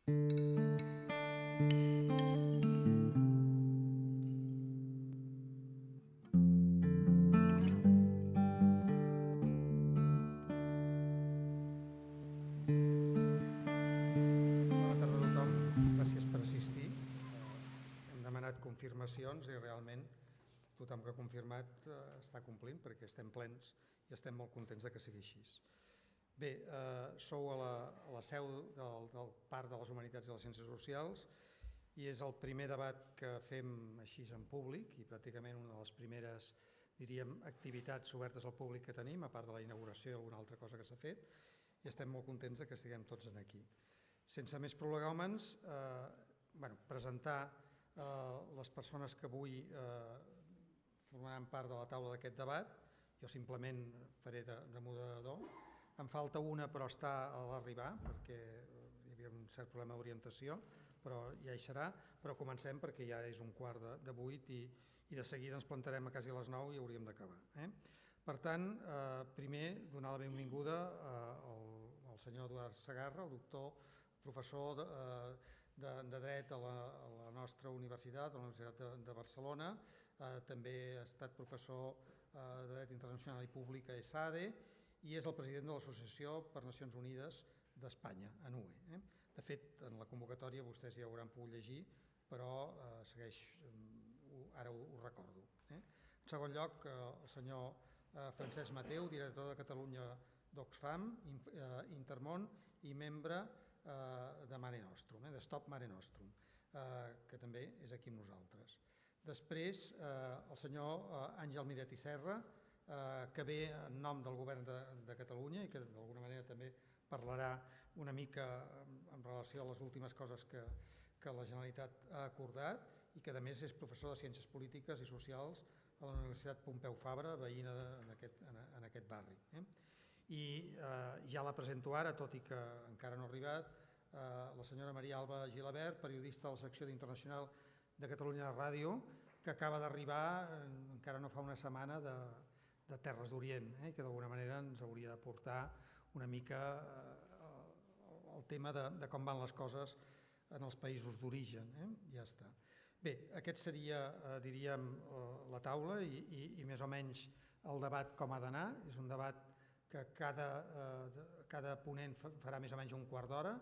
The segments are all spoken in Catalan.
Confirmacions i realment tothom que ha confirmat està complint perquè estem plens i estem molt contents que sigui així. Bé, sou a la seu del Parc de les Humanitats i les Ciències Socials i és el primer debat que fem així en públic i pràcticament una de les primeres, diríem, activitats obertes al públic que tenim, a part de la inauguració i alguna altra cosa que s'ha fet, i estem molt contents que estiguem tots aquí. Sense més prolegòmens, presentar les persones que avui formaran part de la taula d'aquest debat. Jo simplement faré de moderador. Em falta una però està a l'arribar perquè hi havia un cert problema d'orientació, però ja hi serà. Però comencem perquè ja és 7:15 i de seguida ens plantarem a quasi a les 9 i hauríem d'acabar. Per tant, primer donar la benvinguda al senyor Eduard Segarra, el doctor, professor de dret a la nostra universitat, a la Universitat de Barcelona. També ha estat professor de dret internacional i públic a ESADE i és el president de l'Associació per Nacions Unides d'Espanya, ANUE. De fet, en la convocatòria vostès ja ho hauran pogut llegir, però segueix, ara ho recordo. En segon lloc, el senyor Francesc Mateu, director de Catalunya d'Oxfam, Intermón i membre de Mare Nostrum, de Stop Mare Nostrum, que també és aquí amb nosaltres. Després, el senyor Àngel Miret i Serra, que ve en nom del govern de Catalunya i que d'alguna manera també parlarà una mica en relació a les últimes coses que la Generalitat ha acordat i que a més és professor de Ciències Polítiques i Socials a la Universitat Pompeu Fabra, veïna en aquest barri. I ja la presento ara, tot i que encara no ha arribat, la senyora Maria Alba Gilabert, periodista de la secció d'Internacional de Catalunya de Ràdio, que acaba d'arribar, encara no fa una setmana, de Terres d'Orient, que d'alguna manera ens hauria de portar una mica el tema de com van les coses en els països d'origen. Ja està. Bé, aquest seria, diríem, la taula i més o menys el debat com ha d'anar. És un debat que cada ponent farà més o menys un quart d'hora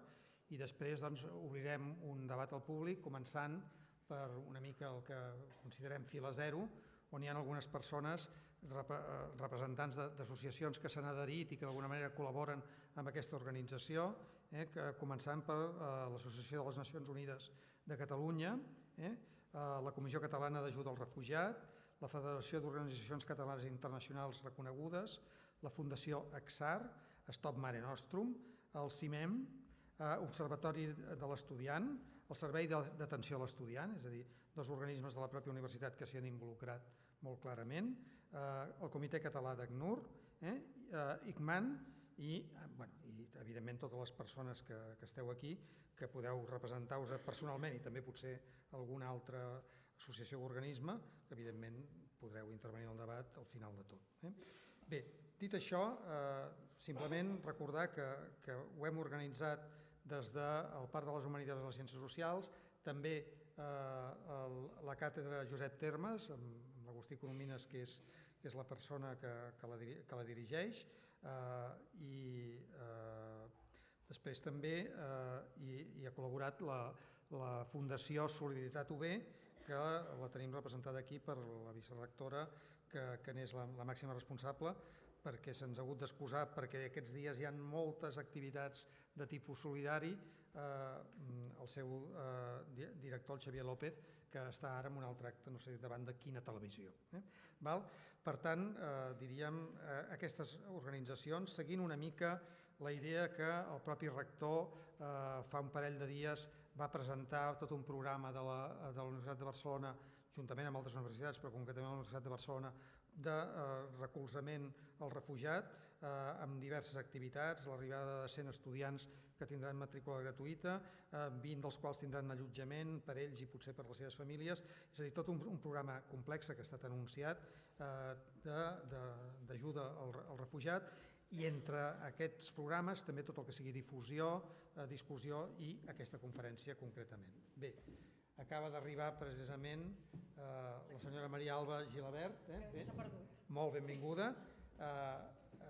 i després obrirem un debat al públic començant per una mica el que considerem fila zero, on hi ha algunes persones, representants d'associacions que s'han adherit i que d'alguna manera col·laboren amb aquesta organització, començant per l'Associació de les Nacions Unides de Catalunya, la Comissió Catalana d'Ajuda al Refugiat, la Federació d'Organitzacions Catalanes i Internacionals Reconegudes, la Fundació AXAR, Stop Mare Nostrum, el CIMEM, Observatori de l'Estudiant, el Servei d'Atenció a l'Estudiant, és a dir, dos organismes de la pròpia universitat que s'hi han involucrat molt clarament, el Comitè Català d'ACNUR, ICMAN i, evidentment, totes les persones que esteu aquí, que podeu representar-vos personalment i també potser alguna altra associació o organisme, que evidentment podreu intervenir en el debat al final de tot. Bé, dit això, simplement recordar que ho hem organitzat des del Parc de les Humanitats i les Ciències Socials, també la càtedra Josep Termes, amb l'Agustí Coromines, que és la persona que la dirigeix, i després també hi ha col·laborat la Fundació Solidaritat UB, que la tenim representada aquí per la vicerectora, que n'és la màxima responsable, perquè se'ns ha hagut d'excusar perquè aquests dies hi ha moltes activitats de tipus solidari. El seu director, el Xavier López, que està ara en un altre acte, no sé davant de quina televisió. Per tant, diríem, aquestes organitzacions, seguint una mica la idea que el propi rector fa un parell de dies va presentar tot un programa de la Universitat de Barcelona, juntament amb altres universitats, però concretament la Universitat de Barcelona, de recolzament al refugiat, amb diverses activitats, l'arribada de 100 estudiants que tindran matrícula gratuïta, 20 dels quals tindran allotjament per ells i potser per les seves famílies, és a dir, tot un programa complex que ha estat anunciat d'ajuda al refugiat I entre aquests programes també tot el que sigui difusió, discussió i aquesta conferència concretament. Bé, acaba d'arribar precisament la senyora Maria Alba Gilabert. S'ha perdut. Molt benvinguda.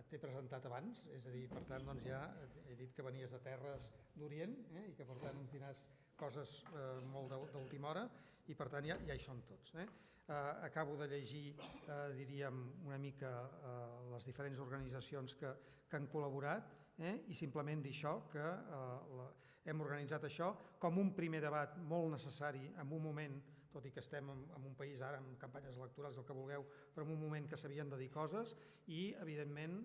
T'he presentat abans, és a dir, per tant, doncs ja he dit que venies de terres d'Orient i que per tant ens diràs coses molt d'última hora i per tant ja hi som tots. Acabo de llegir, diríem, una mica les diferents organitzacions que han col·laborat i simplement dir això, que hem organitzat això com un primer debat molt necessari en un moment, tot i que estem en un país ara amb campanyes electorals, el que vulgueu, però en un moment que s'havien de dir coses i, evidentment,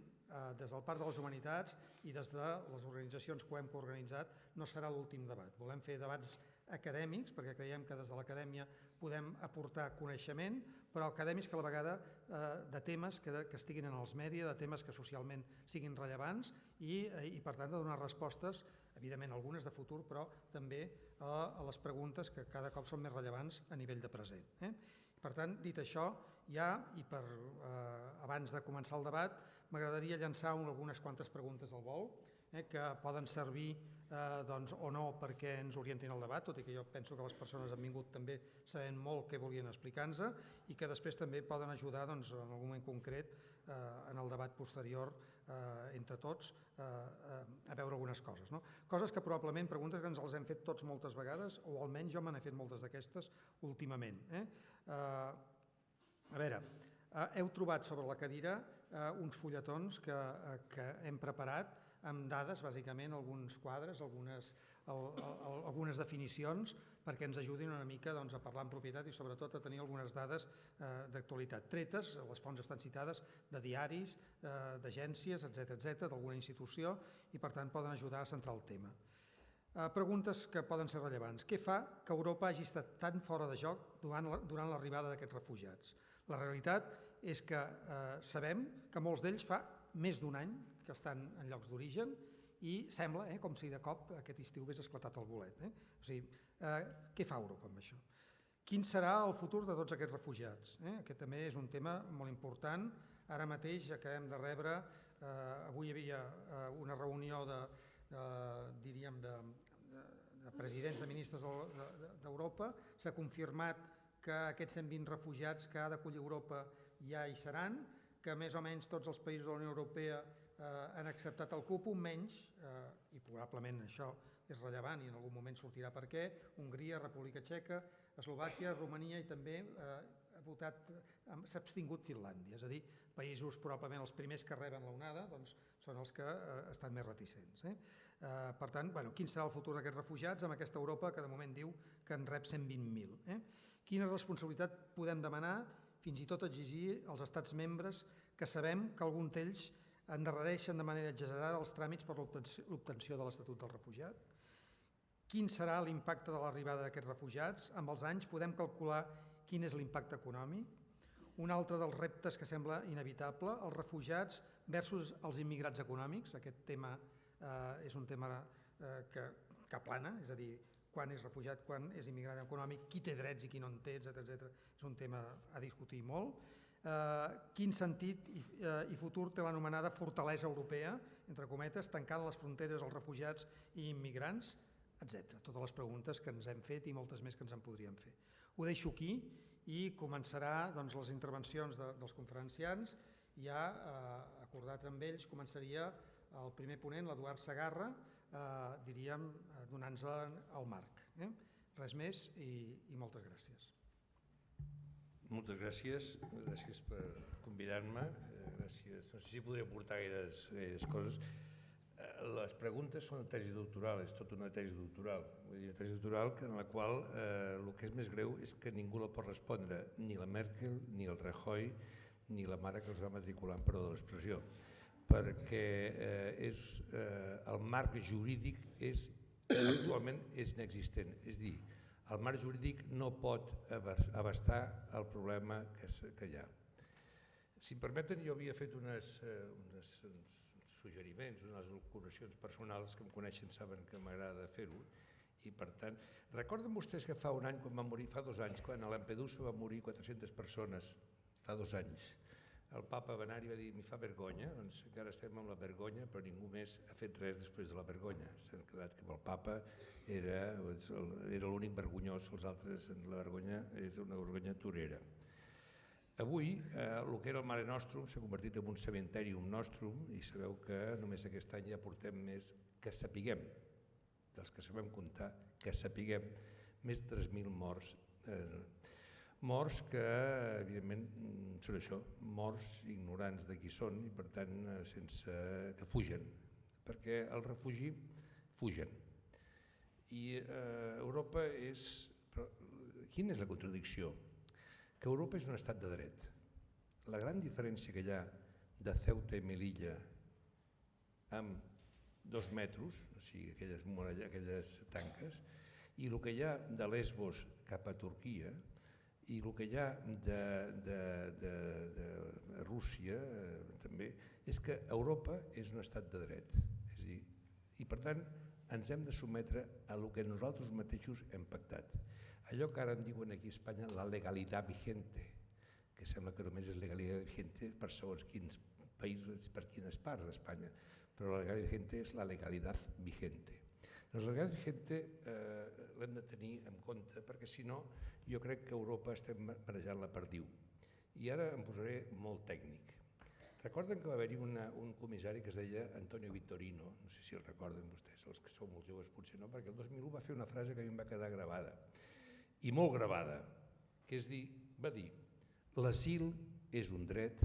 des del Parc de les Humanitats i des de les organitzacions que ho hem coorganitzat, no serà l'últim debat. Volem fer debats acadèmics, perquè creiem que des de l'acadèmia podem aportar coneixement, però acadèmics que a la vegada de temes que estiguin en els mèdia, de temes que socialment siguin rellevants i per tant, de donar respostes, evidentment algunes de futur, però també a les preguntes que cada cop són més rellevants a nivell de present. Per tant, dit això, ja, i abans de començar el debat, m'agradaria llançar algunes quantes preguntes al vol, que poden servir o no perquè ens orientin el debat, tot i que jo penso que les persones han vingut també sabent molt què volien explicar-nos i que després també poden ajudar en algun moment concret en el debat posterior entre tots a veure algunes coses. Coses que probablement, preguntes que ens les hem fet tots moltes vegades, o almenys jo me n'he fet moltes d'aquestes últimament. A veure, heu trobat sobre la cadira uns fulletons que hem preparat amb dades, bàsicament, alguns quadres, algunes definicions, perquè ens ajudin una mica a parlar en propietat i sobretot a tenir algunes dades d'actualitat. Tretes, les fonts estan citades, de diaris, d'agències, etc., d'alguna institució, i per tant poden ajudar a centrar el tema. Preguntes que poden ser rellevants. Què fa que Europa hagi estat tan fora de joc durant l'arribada d'aquests refugiats? La realitat és que sabem que molts d'ells fa més d'un any que estan en llocs d'origen i sembla com si de cop aquest estiu hagués esclatat el bolet. O sigui, què fa Europa amb això? Quin serà el futur de tots aquests refugiats? Aquest també és un tema molt important. Ara mateix acabem de rebre, avui hi havia una reunió de presidents de ministres d'Europa, s'ha confirmat que aquests 120 refugiats que ha d'acollir Europa ja hi seran, que més o menys tots els països de la Unió Europea han acceptat el cupo, menys, i probablement això és rellevant i en algun moment sortirà per què, Hongria, República Txeca, Eslovàquia, Romania i també s'ha abstingut Finlàndia. És a dir, països probablement els primers que reben l'onada són els que estan més reticents. Per tant, quin serà el futur d'aquests refugiats amb aquesta Europa que de moment diu que en rep 120.000? Quina responsabilitat podem demanar, fins i tot exigir als estats membres que sabem que alguns d'ells endarrereixen de manera exagerada els tràmits per l'obtenció de l'Estatut del Refugiat? Quin serà l'impacte de l'arribada d'aquests refugiats? Amb els anys podem calcular quin és l'impacte econòmic? Un altre dels reptes que sembla inevitable, els refugiats versus els immigrats econòmics. Aquest tema és un tema que plana, és a dir, quan és refugiat, quan és immigrant econòmic, qui té drets i qui no en té, etc. És un tema a discutir molt. Quin sentit i futur té l'anomenada fortalesa europea, entre cometes, tancant les fronteres als refugiats i immigrants, etc. Totes les preguntes que ens hem fet i moltes més que ens en podríem fer. Ho deixo aquí i començarà les intervencions dels conferenciants. Ja acordat amb ells començaria el primer ponent, l'Eduard Segarra, diríem, donant-nos el marc. Res més i moltes gràcies. Moltes gràcies per convidar-me. Gràcies. No sé si podré aportar gaires coses. Les preguntes són una tesi doctoral, és tota una tesi doctoral. Una tesi doctoral en la qual el que és més greu és que ningú la pot respondre, ni la Merkel, ni el Rajoy, ni la mare que els va matricular, amb perdó de l'expressió, perquè el marc jurídic actualment és inexistent. És a dir, el marc jurídic no pot abastar el problema que hi ha. Si em permeten, jo havia fet uns suggeriments, unes elucubracions personals que em coneixen, saben que m'agrada fer-ho, i per tant, recorden vostès que fa un any, quan va morir, fa 2 anys, quan a Lampedusa van morir 400 persones, fa 2 anys, el papa va anar i va dir «mi fa vergonya», doncs encara estem amb la vergonya, però ningú més ha fet res després de la vergonya. S'han quedat que el papa era l'únic vergonyós, els altres, la vergonya és una vergonya torera. Avui, el que era el Mare Nostrum s'ha convertit en un cementerium nostrum i sabeu que només aquest any ja portem més, que sapiguem, dels que sabem comptar, que sapiguem, més de 3.000 morts. Morts que, evidentment, són això, morts ignorants de qui són i, per tant, que fugen, perquè el refugi fugen. I Europa és... Quina és la contradicció? Que Europa és un estat de dret. La gran diferència que hi ha de Ceuta i Melilla amb 2 metres, o sigui, aquelles tanques, i el que hi ha de Lesbos cap a Turquia, i el que hi ha de Rússia també, és que Europa és un estat de dret. És a dir, i per tant ens hem de sotmetre a el que nosaltres mateixos hem pactat. Allò que ara en diuen aquí a Espanya la legalitat vigente, que sembla que només és legalitat vigente per segons quins països, per quines parts d'Espanya, però la legalitat vigente és la legalitat vigente. Doncs la legalitat vigente l'hem de tenir en compte perquè si no jo crec que a Europa estem marejant la perdiu. I ara em posaré molt tècnic. Recorden que va haver-hi un comissari que es deia Antonio Vitorino, no sé si el recorden vostès, els que sou molt joves potser no, perquè el 2001 va fer una frase que a mi em va quedar gravada, i molt gravada, que és dir, va dir, l'asil és un dret,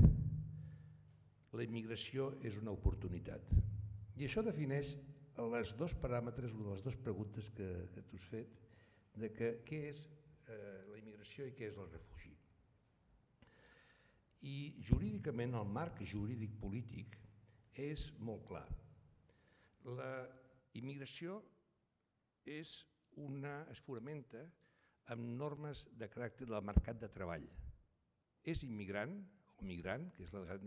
la immigració és una oportunitat. I això defineix els 2 paràmetres, les 2 preguntes que tu has fet, de què és la immigració i què és el refugi. I jurídicament, el marc jurídic polític és molt clar. La immigració es fonamenta amb normes de caràcter del mercat de treball. És immigrant o migrant, que és la gran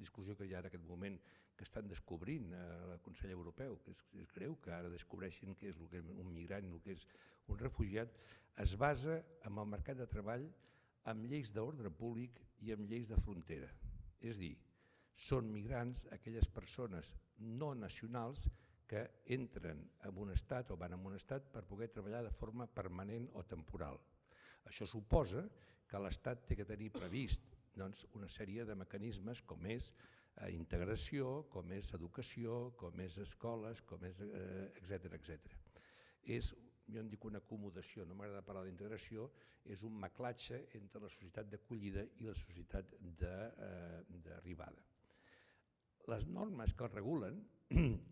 discussió que hi ha en aquest moment, que estan descobrint al Consell Europeu, que és greu que ara descobreixin què és un migrant i el que és un refugiat, es basa en el mercat de treball amb lleis d'ordre públic i amb lleis de frontera. És a dir, són migrants aquelles persones no nacionals que entren en un estat o van en un estat per poder treballar de forma permanent o temporal. Això suposa que l'Estat té que tenir previst una sèrie de mecanismes com és integració, com és educació, com és escoles, com és etc. Jo en dic una acomodació, no m'agrada parlar d'integració, és un maclatge entre la societat d'acollida i la societat d'arribada. Les normes que el regulen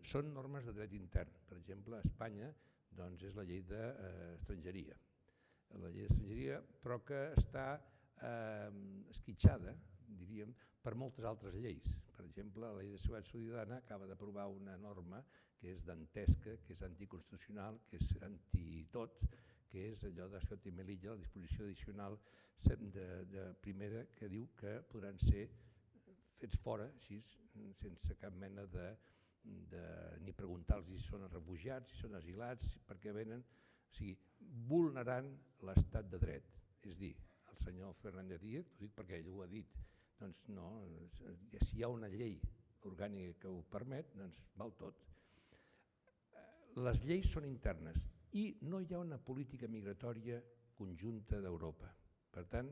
són normes de dret intern. Per exemple, a Espanya és la llei d'estrangeria. La llei d'estrangeria, però que està esquitxada, diríem, per moltes altres lleis. Per exemple, la llei de seguretat ciutadana acaba d'aprovar una norma que és dantesca, que és anticonstitucional, que és antitot, que és allò de Ceuta i Melilla, la disposició addicional de primera que diu que podran ser fets fora, així, sense cap mena ni preguntar-los si són refugiats, si són asilats, perquè venen, o sigui, vulnerant l'estat de dret. És a dir, el senyor Fernández Díaz, ho dic perquè ell ho ha dit, doncs no, si hi ha una llei orgànica que ho permet, doncs val tot. Les lleis són internes i no hi ha una política migratòria conjunta d'Europa. Per tant,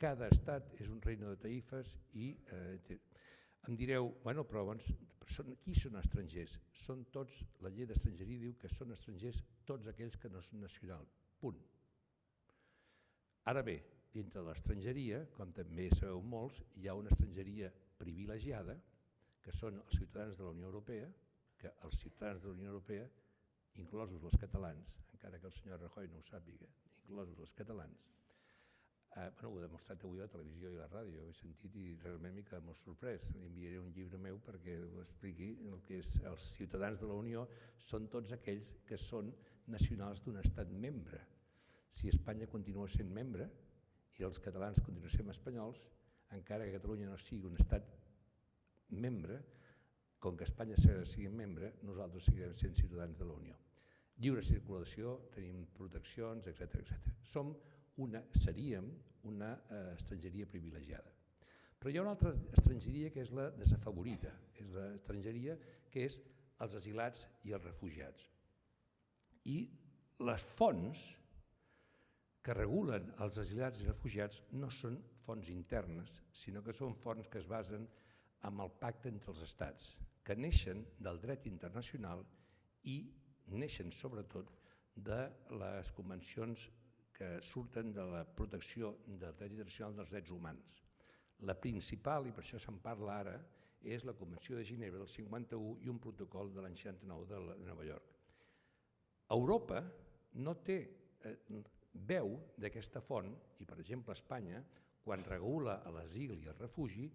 cada estat és un reino de taifes i em direu, bueno, però qui són estrangers? Són tots, la llei d'estrangeria diu que són estrangers tots aquells que no són nacionals, punt. Ara bé, dintre de l'estrangeria, com també sabeu molts, hi ha una estrangeria privilegiada, que són els ciutadans de la Unió Europea, que els ciutadans de la Unió Europea, inclosos els catalans, encara que el senyor Rajoy no ho sàpiga, inclosos els catalans, ho he demostrat avui a la televisió i a la ràdio, ho he sentit i realment m'he quedat molt sorprès. Li enviaré un llibre meu perquè ho expliqui el que és els ciutadans de la Unió són tots aquells que són nacionals d'un estat membre. Si Espanya continua sent membre i els catalans continuen sent espanyols, encara que Catalunya no sigui un estat membre, com que Espanya sigui membre, nosaltres seguirem sent ciutadans de la Unió. Lliure circulació, tenim proteccions, etc. Seríem una estrangeria privilegiada. Però hi ha una altra estrangeria que és la desafavorida, és l'estrangeria que és els asilats i els refugiats. I les fonts que regulen els asilats i refugiats no són fonts internes, sinó que són fonts que es basen en el pacte entre els estats, que neixen del dret internacional i neixen sobretot de les convencions que surten de la protecció del dret internacional dels drets humans. La principal, i per això se'n parla ara, és la Convenció de Ginebra del 51 i un protocol de l'any 69 de Nova York. Europa no té veu d'aquesta font i, per exemple, Espanya, quan regula l'asil i el refugi,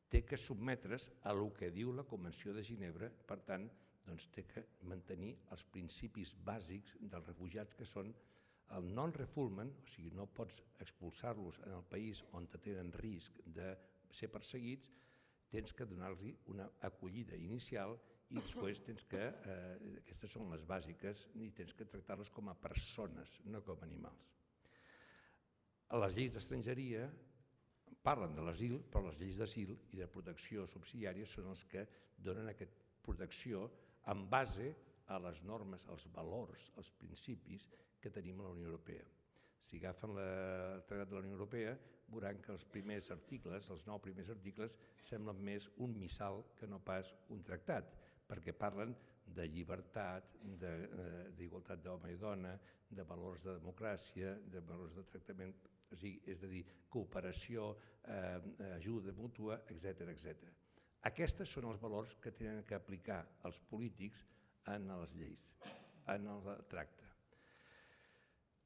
té que sotmetre's a el que diu la Convenció de Ginebra, per tant, doncs, té que mantenir els principis bàsics dels refugiats, que són el non-refoulement, o sigui, no pots expulsar-los en el país on tenen risc de ser perseguits, tens que donar-los una acollida inicial i després tens que, aquestes són les bàsiques, i tens que tractar-los com a persones, no com a animals. Les lleis d'estrangeria parlen de l'asil, però les lleis d'asil i de protecció subsidiària són els que donen aquesta protecció en base a les normes, als valors, als principis que tenim a la Unió Europea. Si agafen el Tractat de la Unió Europea, veuran que els primers articles, els 9 primers articles, semblen més un missal que no pas un tractat, perquè parlen de llibertat, d'igualtat d'home i dona, de valors de democràcia, de valors de tractament, és a dir, cooperació, ajuda mútua, etc. Aquests són els valors que tenen que aplicar els polítics en les lleis, en el tracte.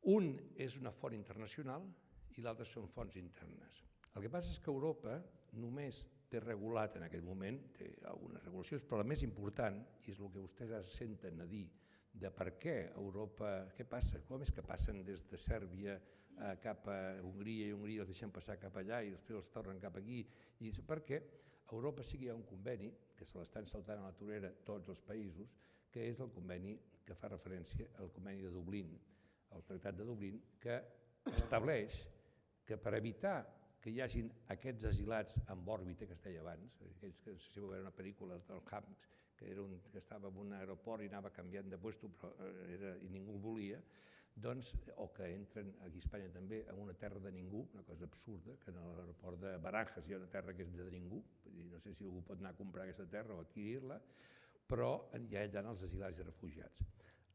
Un és una font internacional i l'altre són fonts internes. El que passa és que Europa només té regulat en aquest moment, té algunes regulacions, però la més important, i és el que vostès es senten a dir, de per què Europa, què passa, com és que passen des de Sèrbia cap a Hongria i Hongria els deixen passar cap allà i després els tornen cap aquí, i perquè a Europa sí que hi ha un conveni, que se l'estan saltant a la torera tots els països, que és el conveni que fa referència al conveni de Dublín, el Tractat de Dublín, que estableix que per evitar que hi hagin aquests asilats en òrbita que es deia abans, aquells que no sé si vau veure una pel·lícula del Tom Hanks, que estava en un aeroport i anava canviant de puesto i ningú el volia, doncs, o que entren aquí a Espanya també en una terra de ningú, una cosa absurda, que en l'aeroport de Barajas hi ha una terra que és de ningú, no sé si algú pot anar a comprar aquesta terra o adquirir-la, però ja hi ha els asilats i refugiats.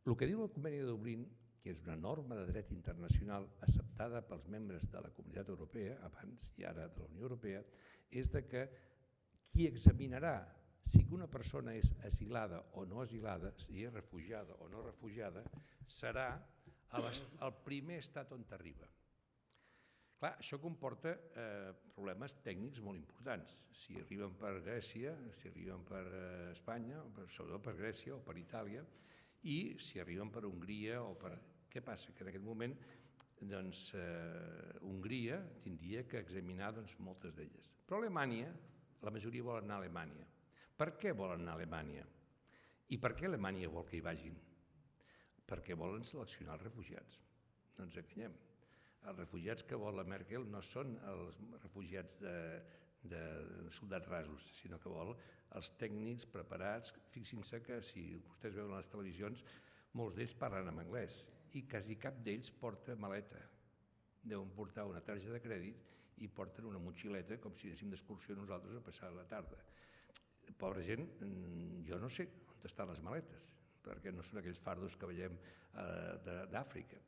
El que diu el conveni de Dublín, que és una norma de dret internacional acceptada pels membres de la Comunitat Europea, abans i ara de la Unió Europea, és que qui examinarà si una persona és asilada o no asilada, si és refugiada o no refugiada, serà el primer estat on arriba. Clar, això comporta problemes tècnics molt importants. Si arriben per Grècia, si arriben per Espanya, sobretot per Grècia o per Itàlia, i si arriben per Hongria o per... Què passa? Que en aquest moment Hongria tindria que examinar moltes d'elles. Però Alemanya, la majoria volen anar a Alemanya. Per què volen anar a Alemanya? I per què Alemanya vol que hi vagin? Perquè volen seleccionar els refugiats. No ens enganyem. Els refugiats que vol la Merkel no són els refugiats de soldats rasos, sinó que vol els tècnics preparats. Fixin-se que si vostès veuen a les televisions, molts d'ells parlen en anglès i quasi cap d'ells porta maleta. Deuen portar una targeta de crèdit i porten una motxileta com si anéssim d'excursió nosaltres a passar la tarda. Pobra gent, jo no sé on estan les maletes, perquè no són aquells fardos que veiem d'Àfrica.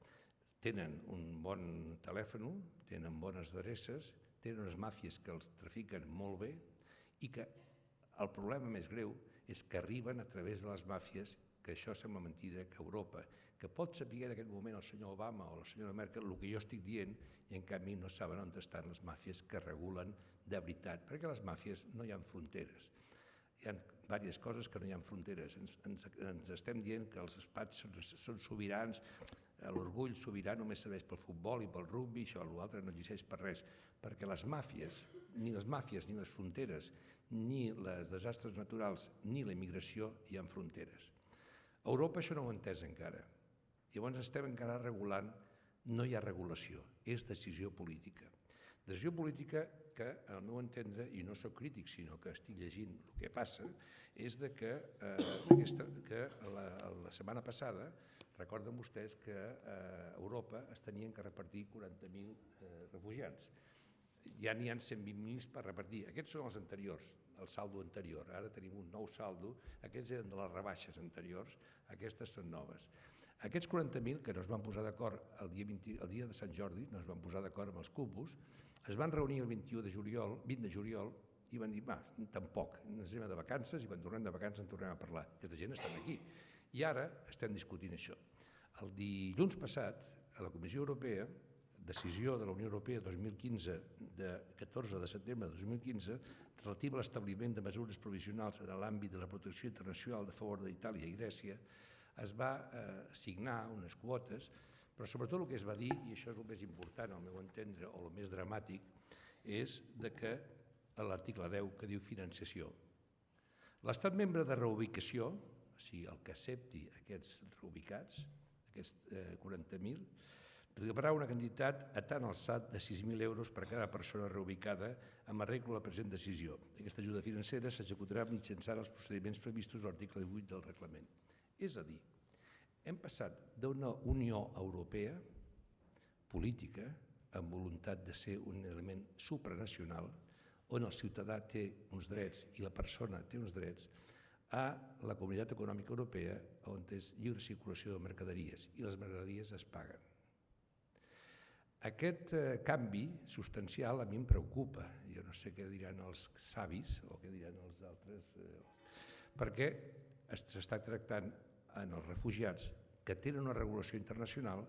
Tenen un bon telèfon, tenen bones adreces, tenen unes màfies que els trafiquen molt bé i que el problema més greu és que arriben a través de les màfies, que això sembla mentida, que Europa, que pot saber en aquest moment el senyor Obama o la senyora Merkel el que jo estic dient i en canvi no saben on estan les màfies que regulen de veritat, perquè les màfies no hi ha fronteres. Hi ha diverses coses que no hi ha fronteres. Ens estem dient que els espais són sobirans, l'orgull sobirà només serveix pel futbol i pel rugby, això, l'altre no existeix per res, perquè les màfies, ni les fronteres, ni els desastres naturals, ni la immigració hi ha fronteres. A Europa això no ho ha entès encara. Llavors estem encara regulant, no hi ha regulació, és decisió política. Decisió política que, al meu entendre, i no soc crític, sinó que estic llegint el que passa, és de que la setmana passada, recorden vostès que a Europa es tenien que repartir 40.000 refugiats. Ja n'hi ha 120.000 per repartir. Aquests són els anteriors, el saldo anterior. Ara tenim un nou saldo. Aquests eren de les rebaixes anteriors, aquestes són noves. Aquests 40.000 que no es van posar d'acord el dia de Sant Jordi, no es van posar d'acord amb els cupos, es van reunir el 20 de juliol i van dir, tampoc, ens anem de vacances i quan tornem de vacances en tornem a parlar. Aquesta gent està aquí. I ara estem discutint això. El dilluns passat, a la Comissió Europea, decisió de la Unió Europea 2015, de 14 de setembre de 2015, relativa a l'establiment de mesures provisionals en l'àmbit de la protecció internacional a favor d'Itàlia i Grècia, es va assignar unes quotes, però sobretot el que es va dir, i això és el més important al meu entendre, o el més dramàtic, és que l'article 10 que diu financiació. L'estat membre de reubicació, o sigui, el que accepti aquests reubicats, aquests 40.000, rebrà una quantitat a tant alçat de 6.000 euros per cada persona reubicada amb arreglo a la present decisió. Aquesta ajuda financera s'executarà mitjançant els procediments previstos a l'article 18 del reglament. És a dir, hem passat d'una Unió Europea política amb voluntat de ser un element supranacional on el ciutadà té uns drets i la persona té uns drets a la Comunitat Econòmica Europea on és lliure circulació de mercaderies i les mercaderies es paguen. Aquest canvi substancial a mi em preocupa. Jo no sé què diran els savis o què diran els altres, perquè s'està tractant en els refugiats que tenen una regulació internacional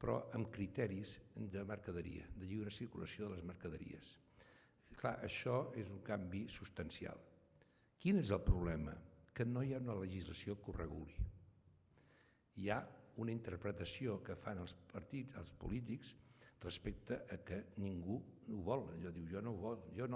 però amb criteris de mercaderia, de lliure circulació de les mercaderies. Clar, això és un canvi substancial. Quin és el problema? Que no hi ha una legislació que ho reguli. Hi ha una interpretació que fan els partits, els polítics, respecte a que ningú ho vol. Jo diu, jo no ho vol, jo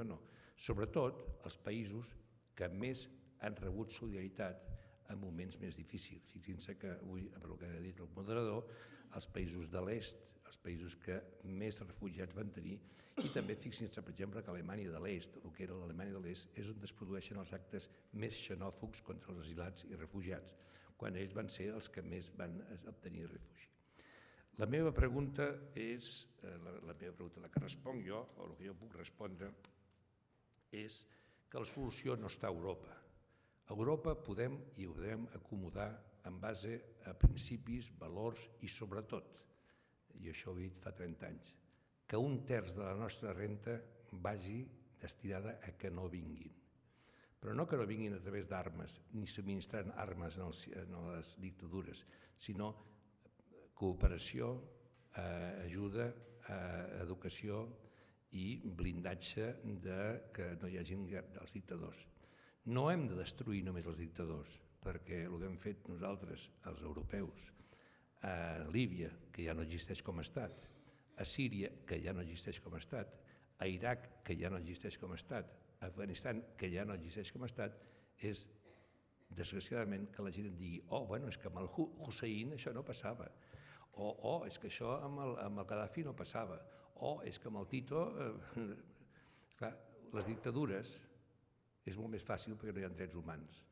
no. Sobretot els països que més han rebut solidaritat en moments més difícils. Fixin-se que avui, per el que ha dit el moderador, els països de l'est, els països que més refugiats van tenir, i també fixin-se, per exemple, que Alemanya de l'est, el que era l'Alemanya de l'est, és on es produeixen els actes més xenòfobs contra els asilats i refugiats, quan ells van ser els que més van obtenir refugi. La meva pregunta és, la que responc jo, o el que jo puc respondre, és que la solució no està a Europa. A Europa podem i ho podem acomodar en base a principis, valors i sobretot, i això ho he dit fa 30 anys, que un terç de la nostra renda vagi destinada a que no vinguin. Però no que no vinguin a través d'armes, ni subministrant armes en les dictadures, sinó cooperació, ajuda, educació i blindatge que no hi hagi dels dictadors. No hem de destruir només els dictadors, perquè el que hem fet nosaltres, els europeus, a Líbia, que ja no existeix com a estat, a Síria, que ja no existeix com a estat, a Iraq, que ja no existeix com a estat, a Afganistan, que ja no existeix com a estat, és, desgraciadament, que la gent et digui és que amb el Hussein això no passava, o és que això amb el Gaddafi no passava, o és que amb el Tito... Clar, les dictadures és molt més fàcil perquè no hi ha drets humans,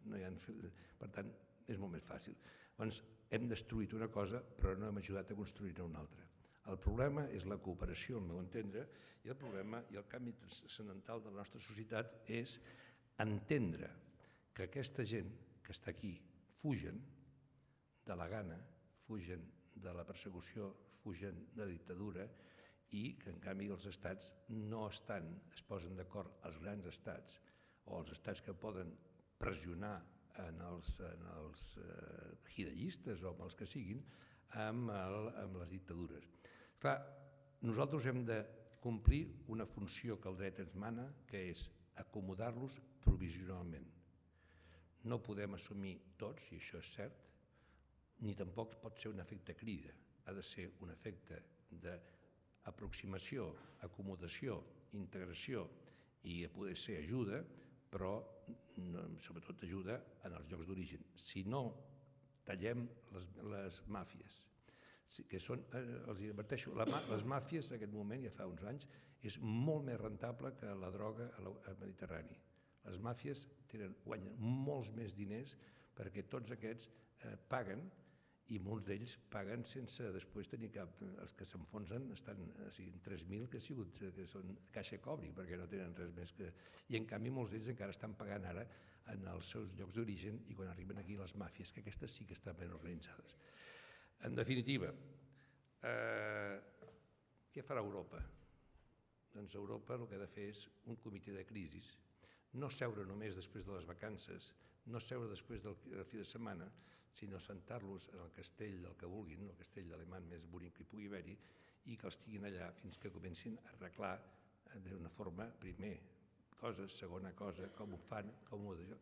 per tant, és molt més fàcil. Llavors, hem destruït una cosa, però no hem ajudat a construir-ne una altra. El problema és la cooperació, al meu entendre, i el problema i el canvi transcendental de la nostra societat és entendre que aquesta gent que està aquí fugen de la gana, fugen de la persecució, fugen de la dictadura i que, en canvi, els estats no es posen d'acord, els grans estats, o els estats que poden pressionar en els hidallistes o amb els que siguin, amb les dictadures. Clar, nosaltres hem de complir una funció que el dret ens mana, que és acomodar-los provisionalment. No podem assumir tots, i això és cert, ni tampoc pot ser un efecte crida. Ha de ser un efecte d'aproximació, acomodació, integració i a poder ser ajuda, però sobretot ajuda en els llocs d'origen. Si no tallem les màfies, que són, els adverteixo, les màfies en aquest moment, ja fa uns anys, és molt més rentable que la droga al Mediterrani. Les màfies guanyen molts més diners perquè tots aquests paguen, i molts d'ells paguen sense després tenir cap... Els que s'enfonsen estan en 3.000 que són caixa cobri, perquè no tenen res més que... I en canvi molts d'ells encara estan pagant ara en els seus llocs d'origen i quan arriben aquí les màfies, que aquestes sí que estan ben organitzades. En definitiva, què farà Europa? Doncs Europa el que ha de fer és un comitè de crisi, no seure només després de les vacances, no seure després del fi de setmana, sinó sentar-los en el castell del que vulguin, el castell alemany més bonic que hi pugui haver-hi, i que els tinguin allà fins que comencin a arreglar d'una forma, primer, coses, segona cosa, com ho fan, com ho d'això,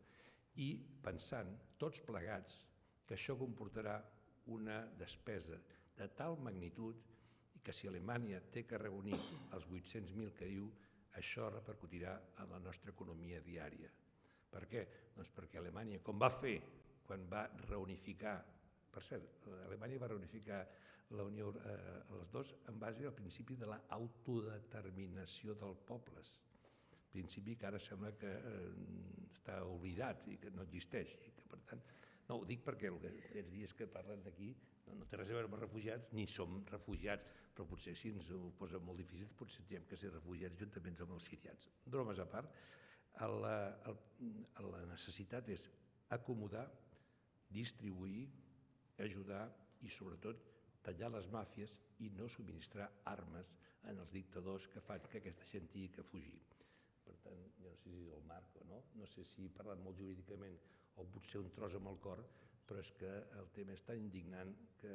i pensant, tots plegats, que això comportarà una despesa de tal magnitud que si Alemanya té que reunir els 800.000 que diu, això repercutirà en la nostra economia diària. Per què? Doncs perquè Alemanya, com va fer quan va reunificar, per cert, Alemanya va reunificar la Unió, els dos, en base al principi de l'autodeterminació dels pobles, principi que ara sembla que està oblidat i que no existeix. I que, per tant, no ho dic perquè aquests dies que parlen d'aquí no té res a veure amb refugiats, ni som refugiats, però potser si ens ho posa molt difícil potser hem de ser refugiats juntament amb els sirians. Bromes a part, la necessitat és acomodar, distribuir, ajudar i sobretot tallar les màfies i no subministrar armes en els dictadors que fan que aquesta gent tingui que fugir. Per tant, jo no sé si és el marc o no, no sé si parlant molt jurídicament o potser un tros amb el cor, però és que el tema és tan indignant que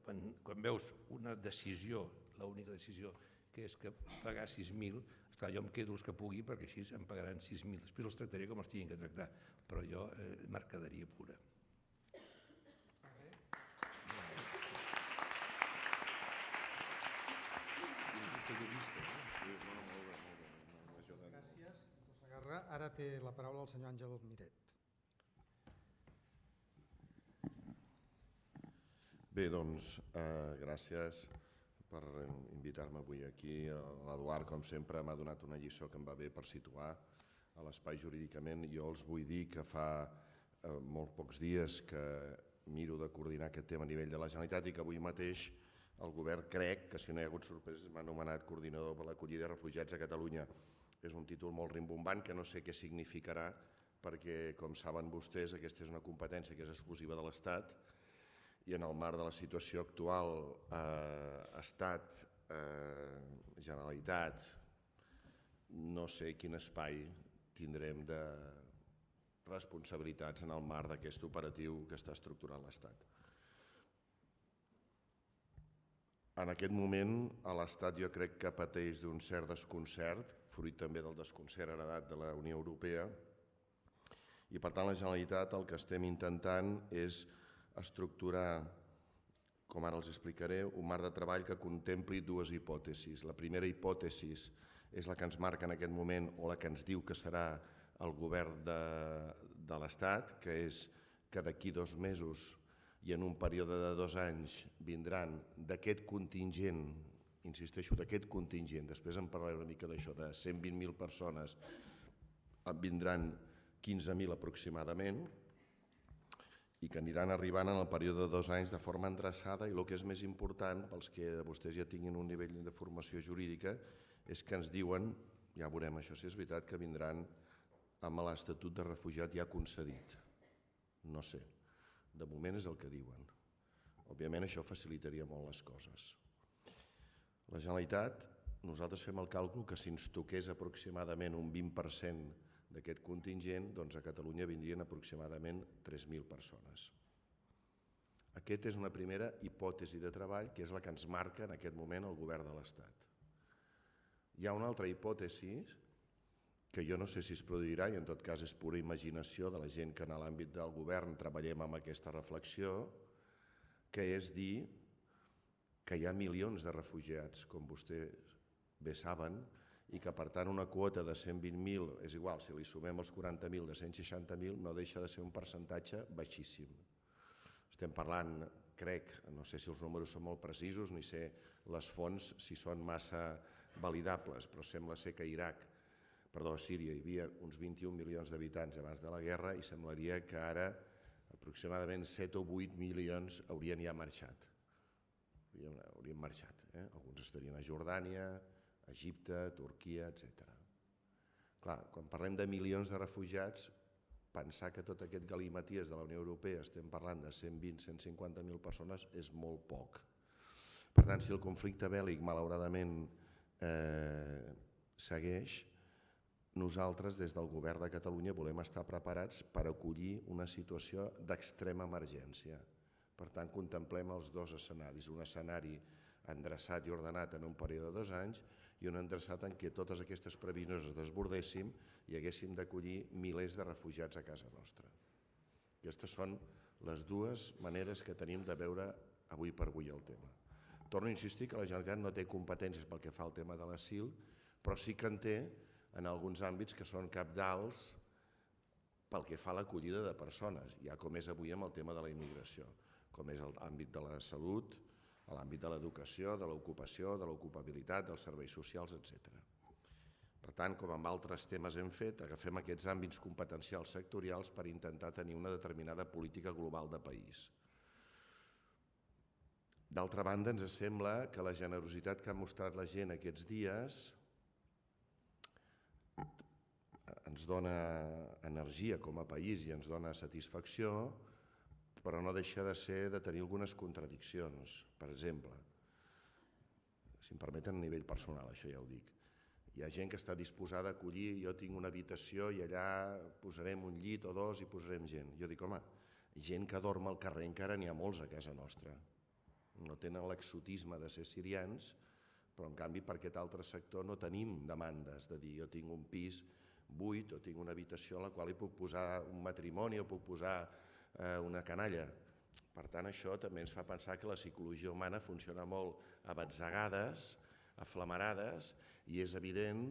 quan veus una decisió, l'única decisió que és que pagar 6.000, esclar, jo em quedo els que pugui perquè així em pagaran 6.000, després els tractaré com els tinguin que tractar, però jo mercaderia pura. Gràcies, Segarra. Ara té la paraula el senyor Àngel Miret. Bé, doncs, gràcies per invitar-me avui aquí. L'Eduard, com sempre, m'ha donat una lliçó que em va bé per situar a l'espai jurídicament. Jo els vull dir que fa molt pocs dies que miro de coordinar aquest tema a nivell de la Generalitat i que avui mateix el govern, crec que si no hi ha hagut sorpreses, m'ha nomenat coordinador per l'acollida de refugiats a Catalunya. És un títol molt rimbombant que no sé què significarà perquè, com saben vostès, aquesta és una competència que és exclusiva de l'Estat i en el marc de la situació actual, Estat, Generalitat, no sé quin espai tindrem de responsabilitats en el marc d'aquest operatiu que està estructurant l'Estat. En aquest moment, l'Estat jo crec que pateix d'un cert desconcert, fruit també del desconcert heredat de la Unió Europea, i per tant la Generalitat el que estem intentant és estructurar, com ara els explicaré, un marc de treball que contempli dues hipòtesis. La primera hipòtesi és la que ens marca en aquest moment o la que ens diu que serà el govern de l'Estat, que és que d'aquí 2 mesos i en un període de 2 anys vindran d'aquest contingent, insisteixo, d'aquest contingent, després en parlaré una mica d'això, de 120.000 persones, en vindran 15.000 aproximadament, i que aniran arribant en el període de 2 anys de forma endreçada, i el que és més important, pels que vostès ja tinguin un nivell de formació jurídica, és que ens diuen, ja veurem això si és veritat, que vindran amb l'Estatut de Refugiat ja concedit. No sé, de moment és el que diuen. Òbviament això facilitaria molt les coses. La Generalitat, nosaltres fem el càlcul que si ens toqués aproximadament un 20% d'aquest contingent, doncs a Catalunya vindrien aproximadament 3.000 persones. Aquesta és una primera hipòtesi de treball que és la que ens marca en aquest moment el govern de l'Estat. Hi ha una altra hipòtesi que jo no sé si es produirà i en tot cas és pura imaginació de la gent que en l'àmbit del govern treballem amb aquesta reflexió, que és dir que hi ha milions de refugiats, com vostès bé saben, i que per tant una quota de 120.000, és igual, si li sumem els 40.000 de 160.000, no deixa de ser un percentatge baixíssim. Estem parlant crec, no sé si els números són molt precisos, ni sé les fonts si són massa validables, però sembla ser que a Síria hi havia uns 21 milions d'habitants abans de la guerra i semblaria que ara aproximadament 7 o 8 milions haurien ja marxat. Haurien marxat. Alguns estarien a Jordània, a Egipte, Turquia, etc. Clar, quan parlem de milions de refugiats, pensar que tot aquest galimaties de la Unió Europea estem parlant de 120-150.000 persones és molt poc. Per tant, si el conflicte bèl·lic malauradament segueix, nosaltres des del Govern de Catalunya volem estar preparats per acollir una situació d'extrema emergència. Per tant, contemplem els dos escenaris, un escenari endreçat i ordenat en un període de 2 anys i un endreçat en què totes aquestes previsions es desbordéssim i haguéssim d'acollir milers de refugiats a casa nostra. Aquestes són les dues maneres que tenim de veure avui per avui el tema. Torno a insistir que la Generalitat no té competències pel que fa al tema de l'asil, però sí que en té en alguns àmbits que són cabdals pel que fa a l'acollida de persones, ja com és avui amb el tema de la immigració, com és l'àmbit de la salut, l'àmbit de l'educació, de l'ocupació, de l'ocupabilitat, dels serveis socials, etc. Per tant, com amb altres temes hem fet, agafem aquests àmbits competencials sectorials per intentar tenir una determinada política global de país. D'altra banda, ens sembla que la generositat que ha mostrat la gent aquests dies ens dona energia com a país i ens dona satisfacció, però no deixa de tenir algunes contradiccions. Per exemple, si em permeten a nivell personal, això ja ho dic, hi ha gent que està disposada a acollir, jo tinc una habitació i allà posarem un llit o 2 i posarem gent. Jo dic, home, gent que dorm al carrer encara n'hi ha molts a casa nostra. No tenen l'exotisme de ser sirians, però en canvi per aquest altre sector no tenim demandes de dir jo tinc un pis buit o tinc una habitació en la qual hi puc posar un matrimoni o puc posar una canalla. Per tant, això també ens fa pensar que la psicologia humana funciona molt a batzegades, a flamarades, i és evident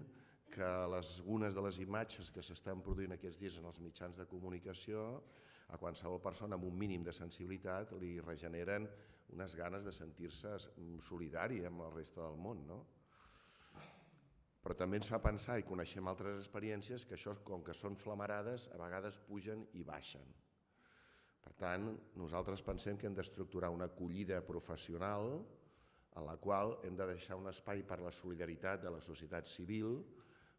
que algunes de les imatges que s'estan produint aquests dies en els mitjans de comunicació a qualsevol persona amb un mínim de sensibilitat li regeneren unes ganes de sentir-se solidari amb la resta del món, no? Però també ens fa pensar, i coneixem altres experiències, que això, com que són flamarades, a vegades pugen i baixen. Per tant, nosaltres pensem que hem d'estructurar una acollida professional en la qual hem de deixar un espai per a la solidaritat de la societat civil,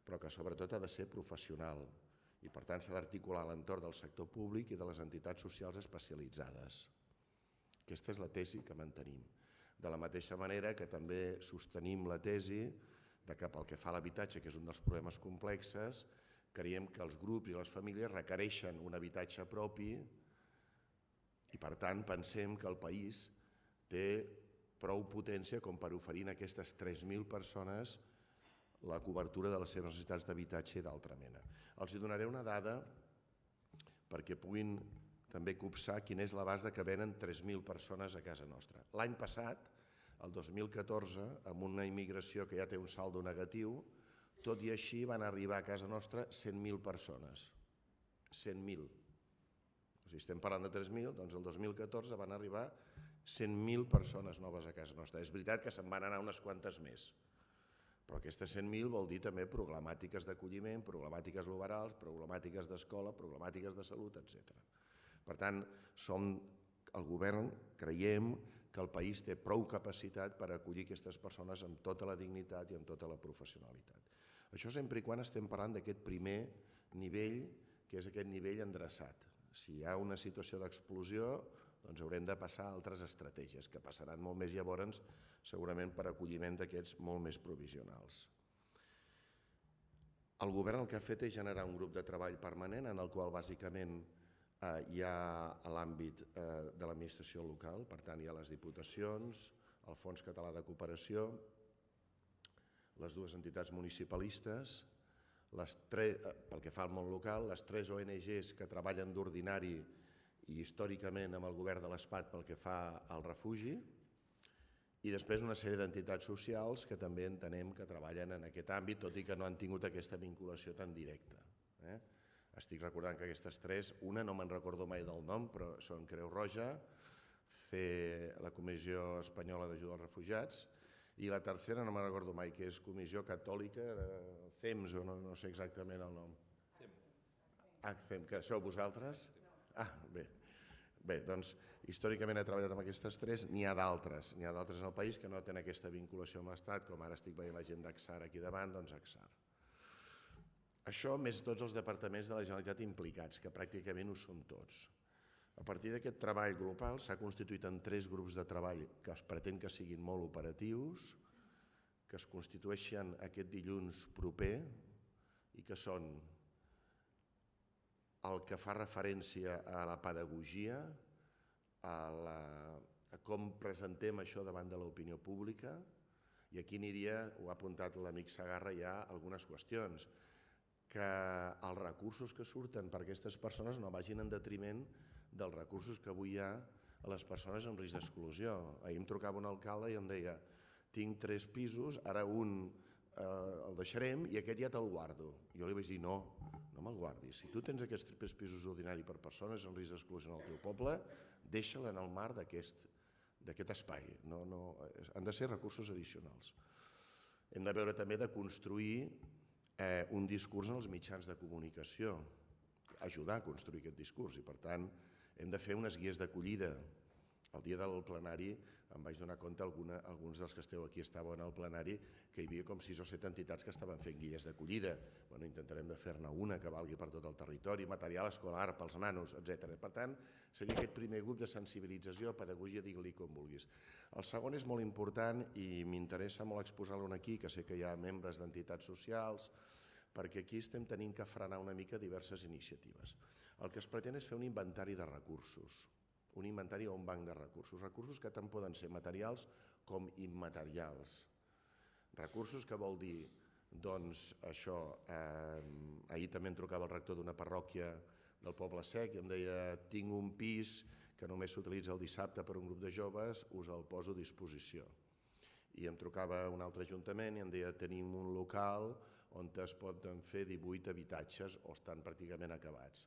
però que sobretot ha de ser professional i per tant s'ha d'articular a l'entorn del sector públic i de les entitats socials especialitzades. Aquesta és la tesi que mantenim. De la mateixa manera que també sostenim la tesi de que pel que fa a l'habitatge, que és un dels problemes complexes, creiem que els grups i les famílies requereixen un habitatge propi i per tant pensem que el país té prou potència com per oferir a aquestes 3.000 persones la cobertura de les seves necessitats d'habitatge i d'altra mena. Els donaré una dada perquè puguin també copsar quin és l'abast que venen 3.000 persones a casa nostra. L'any passat, el 2014, amb una immigració que ja té un saldo negatiu, tot i així van arribar a casa nostra 100.000 persones. 100.000. Si estem parlant de 3.000, doncs el 2014 van arribar 100.000 persones noves a casa nostra. És veritat que se'n van anar unes quantes més, però aquestes 100.000 vol dir també problemàtiques d'acolliment, problemàtiques laborals, problemàtiques d'escola, problemàtiques de salut, etc. Per tant, el govern creiem que el país té prou capacitat per acollir aquestes persones amb tota la dignitat i amb tota la professionalitat. Això sempre i quan estem parlant d'aquest primer nivell, que és aquest nivell endreçat. Si hi ha una situació d'explosió, doncs haurem de passar a altres estratègies, que passaran molt més llavors, segurament per acolliment d'aquests molt més provisionals. El govern el que ha fet és generar un grup de treball permanent en el qual bàsicament hi ha l'àmbit de l'administració local, per tant hi ha les diputacions, el Fons Català de Cooperació, les dues entitats municipalistes, pel que fa al món local, les 3 ONGs que treballen d'ordinari i històricament amb el govern de l'ESPAT pel que fa al refugi, i després una sèrie d'entitats socials que també entenem que treballen en aquest àmbit, tot i que no han tingut aquesta vinculació tan directa. Estic recordant que aquestes 3, una no me'n recordo mai del nom, però són Creu Roja, la Comissió Espanyola d'Ajuda als Refugiats, i la tercera no me'n recordo mai, que és Comissió Catòlica, CEMS, o no sé exactament el nom. CEM, que sou vosaltres? Bé, doncs històricament he treballat amb aquestes tres, n'hi ha d'altres en el país que no tenen aquesta vinculació amb l'Estat, com ara estic veient la gent d'Acsar aquí davant, doncs Acsar. Això més tots els departaments de la Generalitat implicats, que pràcticament ho són tots. A partir d'aquest treball global s'ha constituït en 3 grups de treball que es pretén que siguin molt operatius, que es constitueixen aquest dilluns proper i que són el que fa referència a la pedagogia, a com presentem això davant de l'opinió pública, i aquí aniria, ho ha apuntat l'amic Segarra ja, algunes qüestions, que els recursos que surten per a aquestes persones no vagin en detriment dels recursos que avui hi ha a les persones en risc d'exclusió. Ahir em trucava un alcalde i em deia: tinc 3 pisos, ara un el deixarem i aquest ja te'l guardo. Jo li vaig dir: no me'l guardis. Si tu tens aquests 3 pisos ordinaris per persones en risc d'exclusió en el teu poble, deixa'l en el marc d'aquest espai. Han de ser recursos addicionals. Hem de veure també de construir un discurs en els mitjans de comunicació, ajudar a construir aquest discurs, i per tant hem de fer unes guies d'acollida. El dia del plenari em vaig donar compte, alguns dels que esteu aquí estaven al plenari, que hi havia com 6 o 7 entitats que estaven fent guies d'acollida. Intentarem de fer-ne una que valgui per tot el territori, material escolar pels nanos, etc. Per tant, seria aquest primer grup de sensibilització, pedagogia, digue-li com vulguis. El segon és molt important i m'interessa molt exposar-lo aquí, que sé que hi ha membres d'entitats socials, perquè aquí estem tenint que frenar una mica diverses iniciatives. El que es pretén és fer un inventari de recursos, un inventari o un banc de recursos, recursos que tant poden ser materials com immaterials. Recursos que vol dir, doncs, això, ahir també em trucava el rector d'una parròquia del Poble Sec i em deia: tinc un pis que només s'utilitza el dissabte per un grup de joves, us el poso a disposició. I em trucava un altre ajuntament i em deia: tenim un local on es poden fer 18 habitatges o estan pràcticament acabats.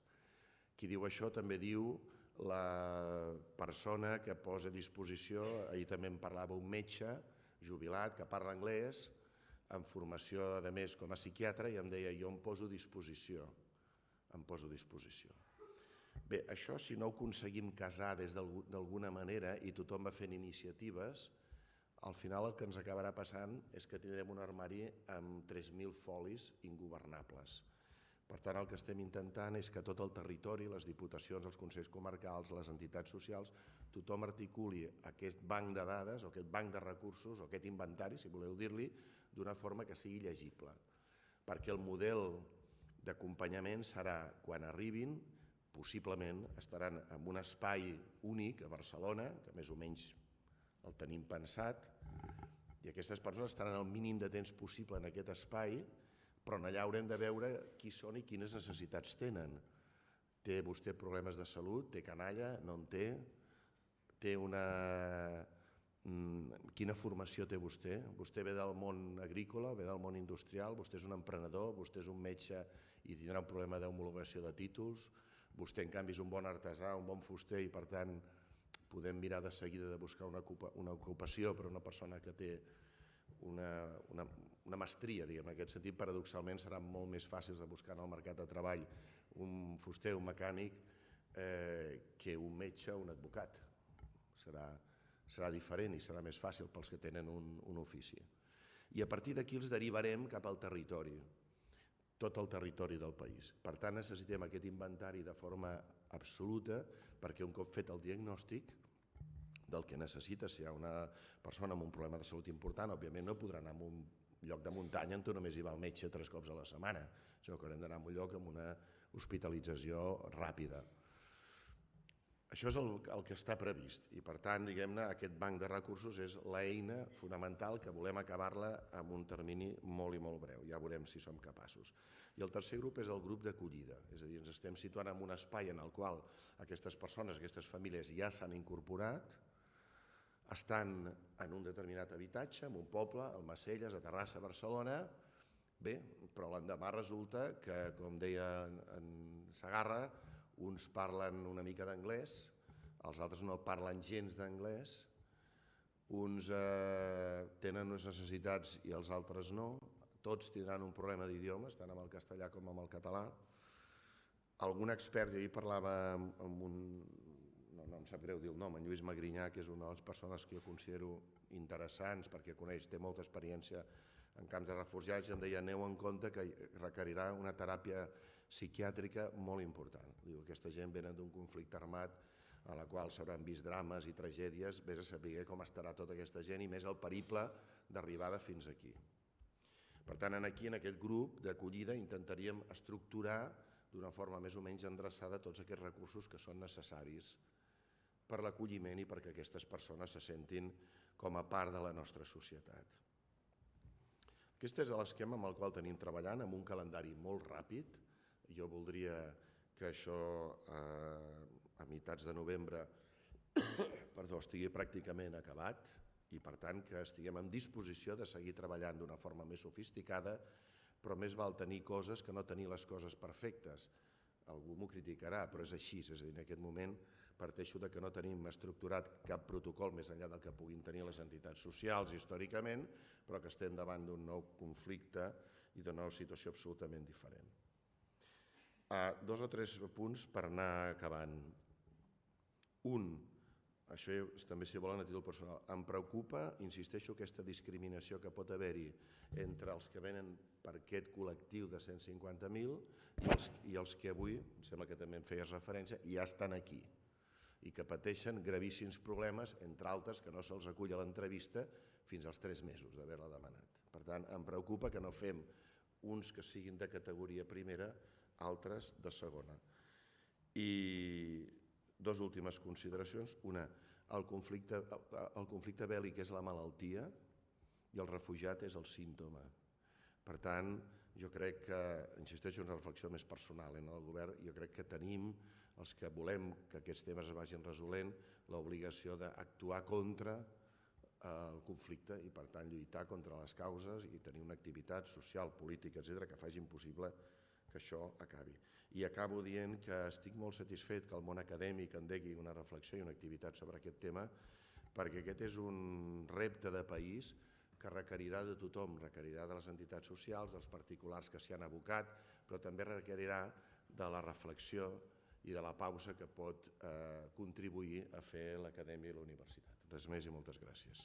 Qui diu això també diu la persona que posa a disposició, ahir també em parlava un metge jubilat que parla anglès, en formació a més com a psiquiatre, i em deia: jo em poso a disposició. Bé, això si no ho aconseguim casar d'alguna manera i tothom va fent iniciatives, al final el que ens acabarà passant és que tindrem un armari amb 3.000 folis ingovernables. Per tant, el que estem intentant és que tot el territori, les diputacions, els consells comarcals, les entitats socials, tothom articuli aquest banc de dades o aquest banc de recursos o aquest inventari, si voleu dir-li, d'una forma que sigui llegible. Perquè el model d'acompanyament serà, quan arribin, possiblement estaran en un espai únic a Barcelona, que més o menys el tenim pensat, i aquestes persones estaran el mínim de temps possible en aquest espai, però allà haurem de veure qui són i quines necessitats tenen. Té vostè problemes de salut? Té canalla? No en té? Quina formació té vostè? Vostè ve del món agrícola, ve del món industrial, vostè és un emprenedor, vostè és un metge i tindrà un problema d'homologació de títols, vostè en canvi és un bon artesà, un bon fuster, i per tant podem mirar de seguida de buscar una ocupació per a una persona que té una mestria, diguem, en aquest sentit, paradoxalment seran molt més fàcils de buscar en el mercat de treball un fuster, un mecànic, que un metge o un advocat. Serà diferent i serà més fàcil pels que tenen un ofici. I a partir d'aquí els derivarem cap al territori, tot el territori del país. Per tant, necessitem aquest inventari de forma absoluta, perquè un cop fet el diagnòstic del que necessita, si hi ha una persona amb un problema de salut important, òbviament no podrà anar a un lloc de muntanya on només hi va al metge 3 cops a la setmana, sinó que haurem d'anar a un lloc amb una hospitalització ràpida. Això és el que està previst i, per tant, diguem-ne, aquest banc de recursos és l'eina fonamental que volem acabar-la en un termini molt i molt breu. Ja veurem si som capaços. I el tercer grup és el grup d'acollida, és a dir, ens estem situant en un espai en el qual aquestes persones, aquestes famílies ja s'han incorporat, estan en un determinat habitatge, en un poble, al Macelles, a Terrassa, a Barcelona. Bé, però l'endemà resulta que, com deia en Segarra, uns parlen una mica d'anglès, els altres no parlen gens d'anglès, uns tenen unes necessitats i els altres no, tots tindran un problema d'idiomes, tant amb el castellà com amb el català. Algun expert, jo ahir parlava amb un, no em sap greu dir el nom, en Lluís Magrinyà, que és una de les persones que jo considero interessants perquè coneix, té molta experiència en camps de refugiats, i em deia, aneu en compte que requerirà una teràpia psiquiàtrica molt important. Diu, aquesta gent venen d'un conflicte armat a la qual s'hauran vist drames i tragèdies, vés a saber com estarà tota aquesta gent i més el periple d'arribada fins aquí. Per tant, aquí, en aquest grup d'acollida, intentaríem estructurar d'una forma més o menys endreçada tots aquests recursos que són necessaris per l'acolliment i perquè aquestes persones se sentin com a part de la nostra societat. Aquest és l'esquema amb el qual tenim treballant, amb un calendari molt ràpid. Jo voldria que això a meitats de novembre estigui pràcticament acabat i, per tant, que estiguem en disposició de seguir treballant d'una forma més sofisticada, però més val tenir coses que no tenir les coses perfectes. Algú m'ho criticarà, però és així. És a dir, en aquest moment parteixo que no tenim estructurat cap protocol més enllà del que puguin tenir les entitats socials històricament, però que estem davant d'un nou conflicte i d'una nova situació absolutament diferent. 2 o 3 punts per anar acabant. Un, això també si volen a títol personal, em preocupa, insisteixo, aquesta discriminació que pot haver-hi entre els que venen per aquest col·lectiu de 150.000 i els que avui, em sembla que també en feies referència, ja estan aquí i que pateixen gravíssims problemes, entre altres que no se'ls acull a l'entrevista fins als 3 mesos d'haver-la demanat. Per tant, em preocupa que no fem uns que siguin de categoria primera, altres de segona. I 2 últimes consideracions. Una, el conflicte bèl·lic és la malaltia i el refugiat és el símptoma. Per tant, jo crec que, insisteixo, és una reflexió més personal en el govern, jo crec que tenim, els que volem que aquests temes es vagin resolent, l'obligació d'actuar contra el conflicte i, per tant, lluitar contra les causes i tenir una activitat social, política, etc., que facin possible que això acabi. I acabo dient que estic molt satisfet que el món acadèmic endegui una reflexió i una activitat sobre aquest tema, perquè aquest és un repte de país que requerirà de tothom, requerirà de les entitats socials, dels particulars que s'hi han abocat, però també requerirà de la reflexió i de la pausa que pot contribuir a fer l'acadèmia i la universitat. Res més i moltes gràcies.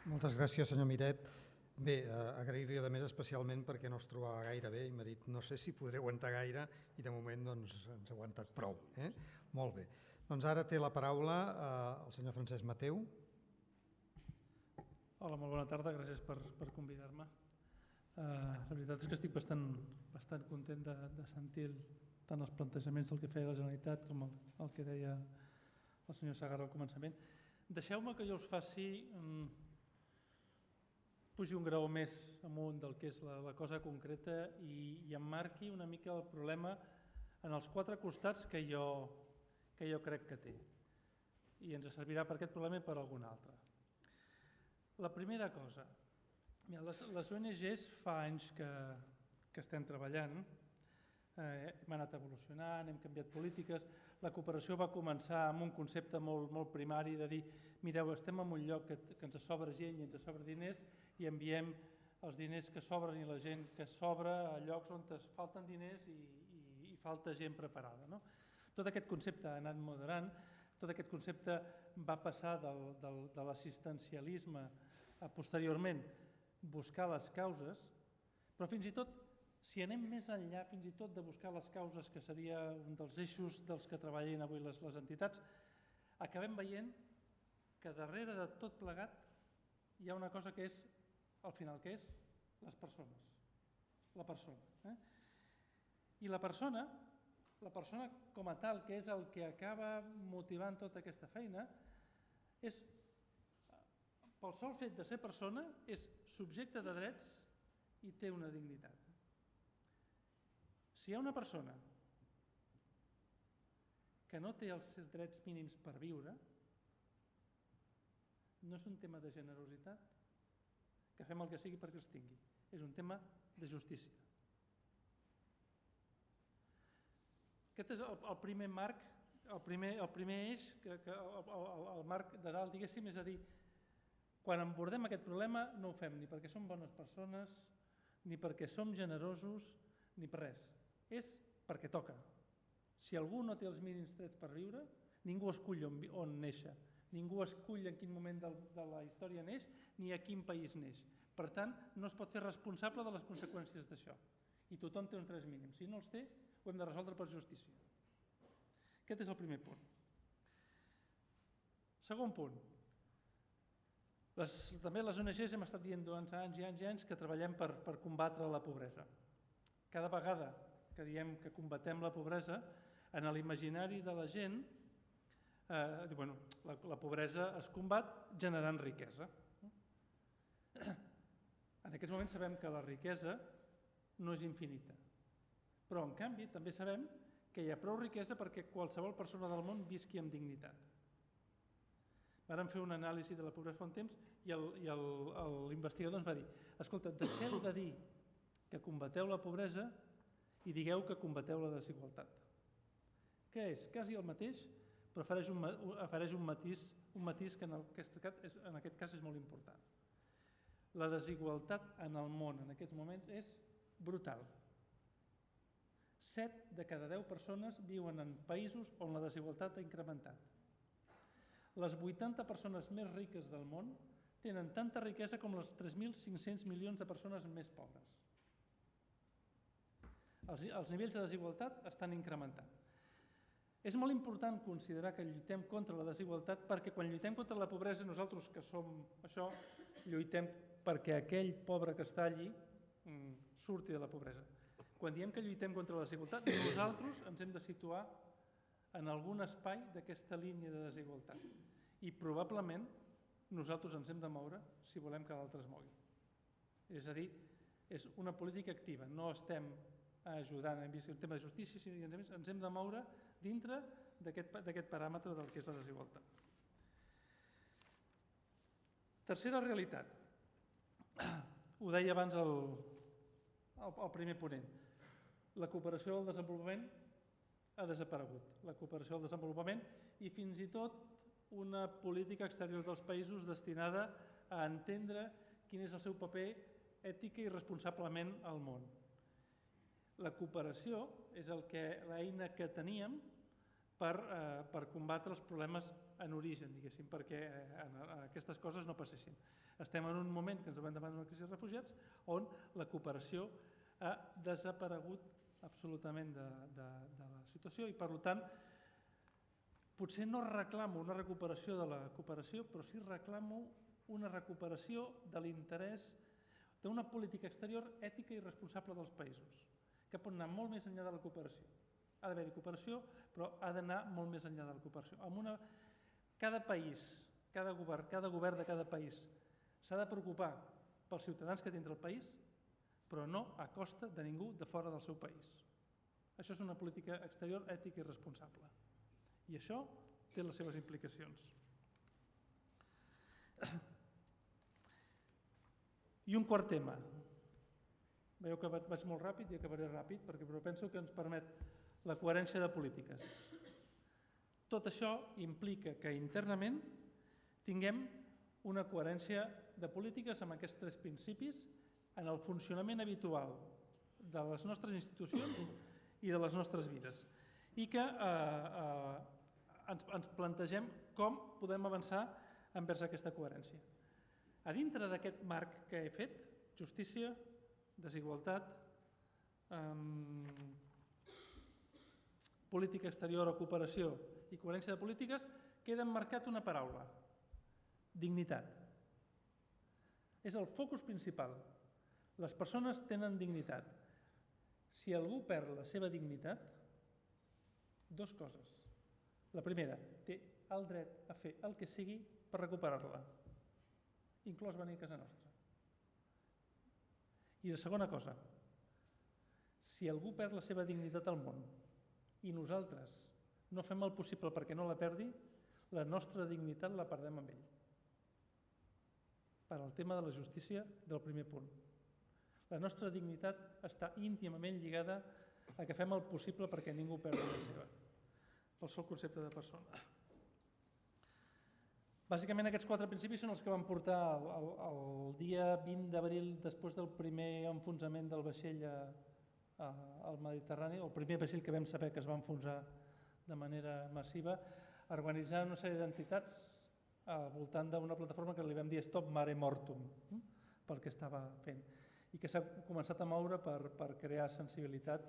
Moltes gràcies, senyor Miret. Bé, agrair-li a més especialment perquè no es trobava gaire bé i m'ha dit no sé si podré aguantar gaire i de moment doncs, ens ha aguantat prou. Molt bé. Doncs ara té la paraula el senyor Francesc Mateu. Hola, molt bona tarda, gràcies per convidar-me. La veritat és que estic bastant content de sentir tant els plantejaments del que feia la Generalitat com el que deia el senyor Segarra al començament. Deixeu-me que jo us faci pugi un grau més amunt del que és la cosa concreta i emmarqui una mica el problema en els 4 costats que jo crec que té. I ens servirà per aquest problema i per algun altre. La primera cosa, les ONGs fa anys que estem treballant, hem anat evolucionant, hem canviat polítiques, la cooperació va començar amb un concepte molt primari de dir mireu, estem en un lloc que ens sobra gent i ens sobra diners i enviem els diners que sobren i la gent que sobra a llocs on es falten diners i falta gent preparada. Tot aquest concepte ha anat moderant, tot aquest concepte va passar de l'assistencialisme a posteriorment buscar les causes, però fins i tot, si anem més enllà fins i tot de buscar les causes, que seria un dels eixos dels que treballen avui les entitats, acabem veient que darrere de tot plegat hi ha una cosa que és, al final, que és les persones. La persona. I la persona com a tal, que és el que acaba motivant tota aquesta feina, és, pel sol fet de ser persona, és subjecte de drets i té una dignitat. Si hi ha una persona que no té els seus drets mínims per viure, no és un tema de generositat, que fem el que sigui perquè els tingui. És un tema de justícia. Aquest és el primer marc, el primer eix, el marc de dalt, diguéssim, és a dir, quan abordem aquest problema no ho fem ni perquè som bones persones, ni perquè som generosos, ni per res. És perquè toca. Si algú no té els mínims drets per viure, ningú escull on néixer, ningú escull en quin moment de la història neix, ni a quin país neix. Per tant, no es pot fer responsable de les conseqüències d'això. I tothom té uns drets mínims. Si no els té, ho hem de resoldre per justícia. Aquest és el primer punt. Segon punt. També les ONGs hem estat dient durant anys i anys i anys que treballem per combatre la pobresa. Cada vegada que diem que combatem la pobresa, en l'imaginari de la gent, la pobresa es combat generant riquesa. En aquests moments sabem que la riquesa no és infinita, però en canvi també sabem que hi ha prou riquesa perquè qualsevol persona del món visqui amb dignitat. Vàrem fer una anàlisi de la pobresa fa un temps i l'investigador ens va dir: escolta, deixeu de dir que combateu la pobresa i digueu que combateu la desigualtat. Què és? Quasi el mateix, però afereix un matís que en aquest cas és molt important. La desigualtat en el món en aquests moments és brutal. 7 de cada 10 persones viuen en països on la desigualtat ha incrementat. Les 80 persones més riques del món tenen tanta riquesa com les 3.500 milions de persones més pobres. Els nivells de desigualtat estan incrementant. És molt important considerar que lluitem contra la desigualtat perquè quan lluitem contra la pobresa, nosaltres que som això, lluitem perquè aquell pobre que està allí surti de la pobresa. Quan diem que lluitem contra la desigualtat, nosaltres ens hem de situar en algun espai d'aquesta línia de desigualtat. I probablement nosaltres ens hem de moure si volem que l'altre es mogui. És a dir, és una política activa. No estem ajudant en el tema de justícia, sinó que ens hem de moure dintre d'aquest paràmetre del que és la desigualtat. Tercera realitat. Ho deia abans el primer ponent. La cooperació al desenvolupament ha desaparegut. La cooperació al desenvolupament i fins i tot una política exterior dels països destinada a entendre quin és el seu paper ètic i responsablement al món. La cooperació és l'eina que teníem per combatre els problemes en origen, diguéssim, perquè aquestes coses no passessin. Estem en un moment que ens trobem davant d'una crisi de refugiats on la cooperació ha desaparegut absolutament de la situació i, per tant, potser no reclamo una recuperació de la cooperació, però sí reclamo una recuperació de l'interès d'una política exterior ètica i responsable dels països, que pot anar molt més enllà de la cooperació. Ha d'haver-hi cooperació, però ha d'anar molt més enllà de la cooperació. Cada país, cada govern de cada país s'ha de preocupar pels ciutadans que té dintre el país, però no a costa de ningú de fora del seu país. Això és una política exterior ètica i responsable. I això té les seves implicacions. I un quart tema. Veieu que vaig molt ràpid i acabaré ràpid, però penso que ens permet la coherència de polítiques. Tot això implica que internament tinguem una coherència de polítiques amb aquests 3 principis en el funcionament habitual de les nostres institucions i de les nostres vides. I que ens plantegem com podem avançar envers aquesta coherència. A dintre d'aquest marc que he fet, justícia, desigualtat, política exterior o cooperació i coherència de polítiques, queda emmarcat una paraula: dignitat. És el focus principal. Les persones tenen dignitat. Si algú perd la seva dignitat, 2 coses. La primera, té el dret a fer el que sigui per recuperar-la, inclòs venir a casa nostra. I la segona cosa, si algú perd la seva dignitat al món i nosaltres no fem el possible perquè no la perdi, la nostra dignitat la perdem amb ell. Per al tema de la justícia del primer punt. La nostra dignitat està íntimament lligada que fem el possible perquè ningú perdi la seva, pel sol concepte de persona. Bàsicament aquests 4 principis són els que van portar el dia 20 d'abril, després del primer enfonsament del vaixell al Mediterrani, el primer vaixell que vam saber que es va enfonsar de manera massiva, a organitzar una sèrie d'entitats al voltant d'una plataforma que li vam dir Stop Mare Mortum, pel que estava fent, i que s'ha començat a moure per crear sensibilitat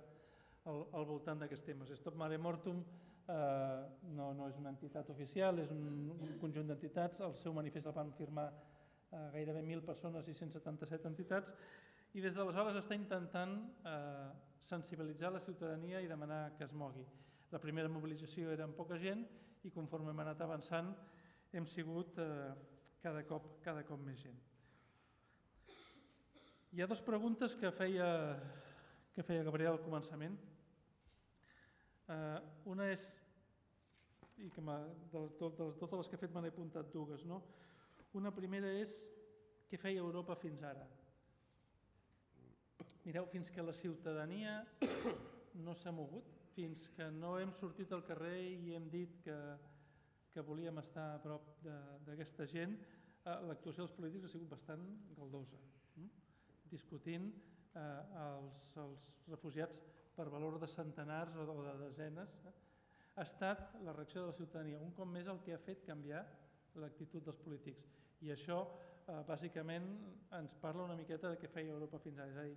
al voltant d'aquests temes. Stop Mare Mortum no és una entitat oficial, és un conjunt d'entitats. El seu manifest el van firmar gairebé 1.000 persones i 177 entitats, i des d'aleshores està intentant sensibilitzar la ciutadania i demanar que es mogui. La primera mobilització era amb poca gent i conforme hem anat avançant hem sigut cada cop més gent. Hi ha 2 preguntes que feia Gabriel al començament. Una és, i que de totes les que he fet me n'he apuntat 2, no? Una primera és què feia Europa fins ara. Mireu, fins que la ciutadania no s'ha mogut, fins que no hem sortit al carrer i hem dit que volíem estar a prop d'aquesta gent, l'actuació dels polítics ha sigut bastant galdosa, discutint els refugiats per valor de centenars o de desenes. Ha estat la reacció de la ciutadania, un cop més el que ha fet canviar l'actitud dels polítics. I això, bàsicament, ens parla una miqueta de què feia Europa fins ara. És a dir,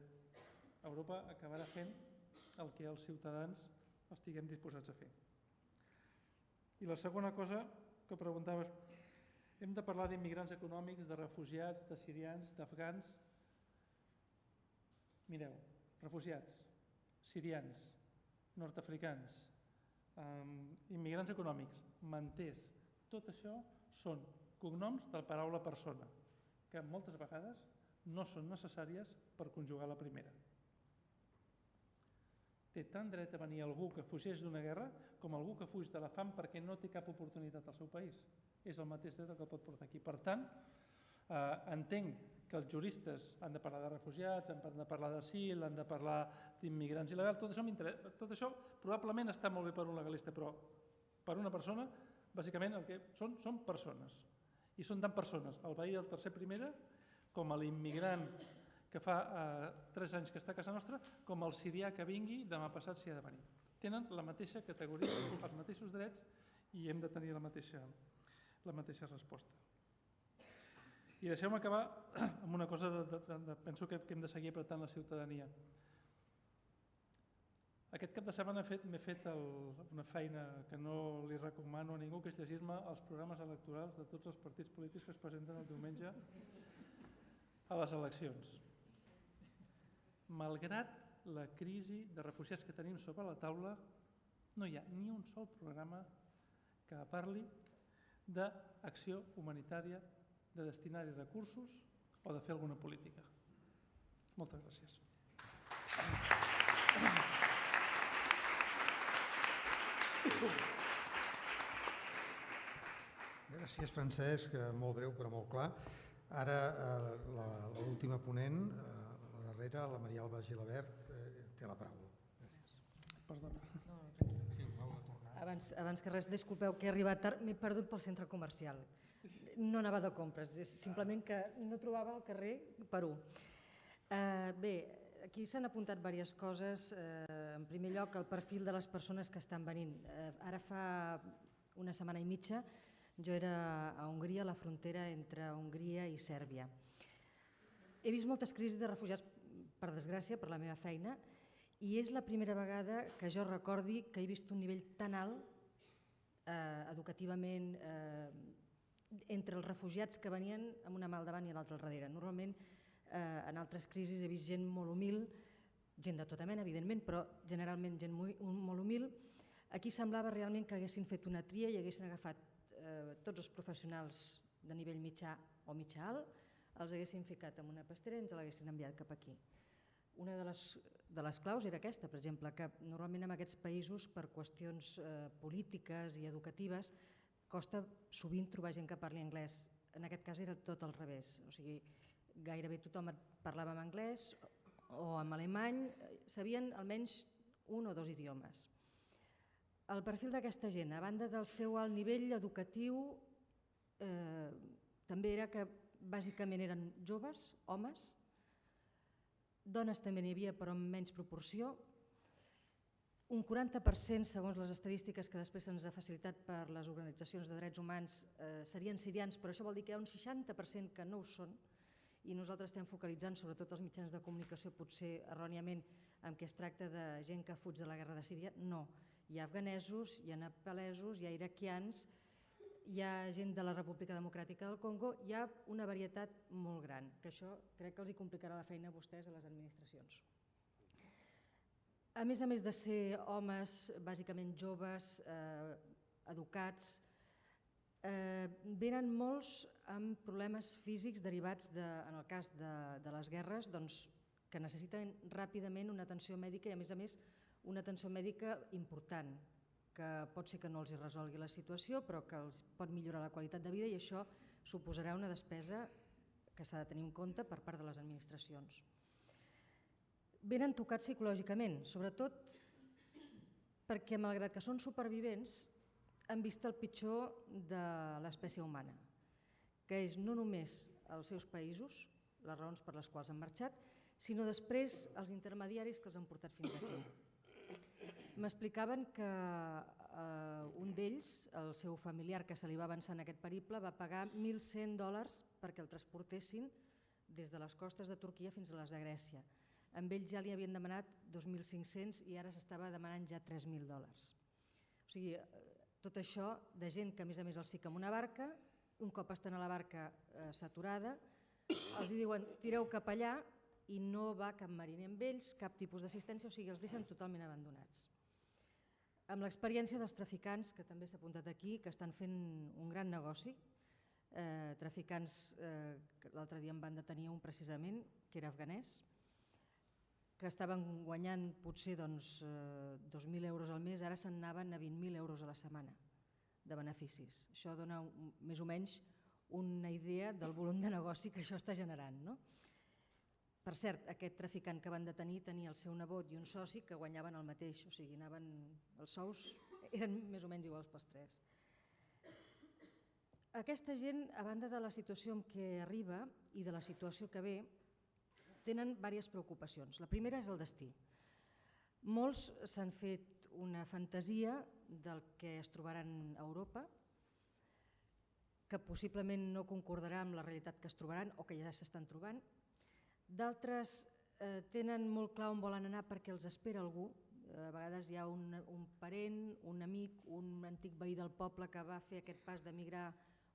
Europa acabarà fent el que els ciutadans estiguem disposats a fer. I la segona cosa que preguntaves, hem de parlar d'immigrants econòmics, de refugiats, de sirians, d'afgans. Mireu, refugiats, sirians, nord-africans, immigrants econòmics, manters, tot això són cognoms de la paraula persona, que moltes vegades no són necessàries per conjugar la primera. Té tant dret a venir algú que fugeix d'una guerra com algú que fuig de la fam perquè no té cap oportunitat al seu país. És el mateix dret que el pot portar aquí. Per tant, entenc que els juristes han de parlar de refugiats, han de parlar d'asil, han de parlar d'immigrants il·legals, tot això m'interessa. Tot això probablement està molt bé per un legalista, però per una persona, bàsicament el que són persones. I són tant persones, el veí del tercer primera, com l'immigrant que fa 3 anys que està a casa nostra, com el sirià que vingui demà passat si ha de venir. Tenen la mateixa categoria, els mateixos drets, i hem de tenir la mateixa resposta. I deixeu-me acabar amb una cosa, penso que hem de seguir apretant la ciutadania. Aquest cap de setmana m'he fet una feina que no li recomano a ningú, que és llegir-me els programes electorals de tots els partits polítics que es presenten el diumenge a les eleccions. Malgrat la crisi de refugiats que tenim sobre la taula, no hi ha ni un sol programa que parli d'acció humanitària, de destinar-hi recursos o de fer alguna política. Moltes gràcies. Gràcies, Francesc, molt breu però molt clar. Ara l'última ponent, la darrera, la Maria Alba Gilabert, té la paraula. Gràcies. Perdona. No, tranquil·la. Abans que res, disculpeu que he arribat tard, m'he perdut pel centre comercial. No anava de compres, és simplement que no trobava el carrer Perú. Bé, aquí s'han apuntat diverses coses. En primer lloc, el perfil de les persones que estan venint. Ara fa una setmana i mitja jo era a Hongria, a la frontera entre Hongria i Sèrbia. He vist moltes crisis de refugiats, per desgràcia, per la meva feina, i és la primera vegada que jo recordi que he vist un nivell tan alt educativament entre els refugiats que venien amb una mà al davant i l'altra al darrere. Normalment en altres crisis he vist gent molt humil, gent de tota mena, evidentment, però generalment gent molt humil. Aquí semblava realment que haguessin fet una tria i haguessin agafat tots els professionals de nivell mitjà o mitjà alt, els haguessin ficat en una pastera i ens l'haguessin enviat cap aquí. Una de les claus era aquesta, per exemple, que normalment en aquests països, per qüestions polítiques i educatives, costa sovint trobar gent que parli anglès. En aquest cas era tot al revés, o sigui, gairebé tothom parlava en anglès o en alemany, sabien almenys un o dos idiomes. El perfil d'aquesta gent, a banda del seu alt nivell educatiu, també era que bàsicament eren joves, homes, dones també n'hi havia però en menys proporció, un 40%, segons les estadístiques que després se'ns ha facilitat per les organitzacions de drets humans, serien sirians, però això vol dir que hi ha un 60% que no ho són, i nosaltres estem focalitzant sobretot els mitjans de comunicació, potser erròniament, en què es tracta de gent que fuig de la guerra de Síria. No, hi ha afganesos, hi ha nepalesos, hi ha iraquians, hi ha gent de la República Democràtica del Congo, hi ha una varietat molt gran, que això crec que els hi complicarà la feina a vostès, a les administracions. A més de ser homes, bàsicament joves, educats, venen molts amb problemes físics derivats, en el cas de les guerres, que necessiten ràpidament una atenció mèdica i, a més, una atenció mèdica important, que pot ser que no els hi resolgui la situació, però que els pot millorar la qualitat de vida, i això suposarà una despesa que s'ha de tenir en compte per part de les administracions. Venen tocats psicològicament, sobretot perquè, malgrat que són supervivents, han vist el pitjor de l'espècie humana, que és no només els seus països, les raons per les quals han marxat, sinó després els intermediaris que els han portat fins aquí. M'explicaven que un d'ells, el seu familiar que se li va avançar en aquest periple, va pagar $1.100 perquè el transportessin des de les costes de Turquia fins a les de Grècia. Amb ells ja li havien demanat 2.500 i ara s'estava demanant ja $3.000. O sigui, tot això de gent que a més els fica en una barca, un cop estan a la barca saturada, els diuen tireu cap allà i no va cap mariner amb ells, cap tipus d'assistència, o sigui, els deixen totalment abandonats. Amb l'experiència dels traficants, que també s'ha apuntat aquí, que estan fent un gran negoci, traficants, l'altre dia en van detenir un precisament, que era afganès, que estaven guanyant potser 2.000 euros al mes, ara se'n anaven a 20.000 euros a la setmana de beneficis. Això dona més o menys una idea del volum de negoci que això està generant. Per cert, aquest traficant que van detenir tenia el seu nebot i un soci que guanyaven el mateix, o sigui, els sous eren més o menys iguals pels tres. Aquesta gent, a banda de la situació en què arriba i de la situació que ve, tenen diverses preocupacions. La primera és el destí. Molts s'han fet una fantasia del que es trobaran a Europa, que possiblement no concordarà amb la realitat que es trobaran o que ja s'estan trobant. D'altres tenen molt clar on volen anar perquè els espera algú. A vegades hi ha un parent, un amic, un antic veí del poble que va fer aquest pas d'emigrar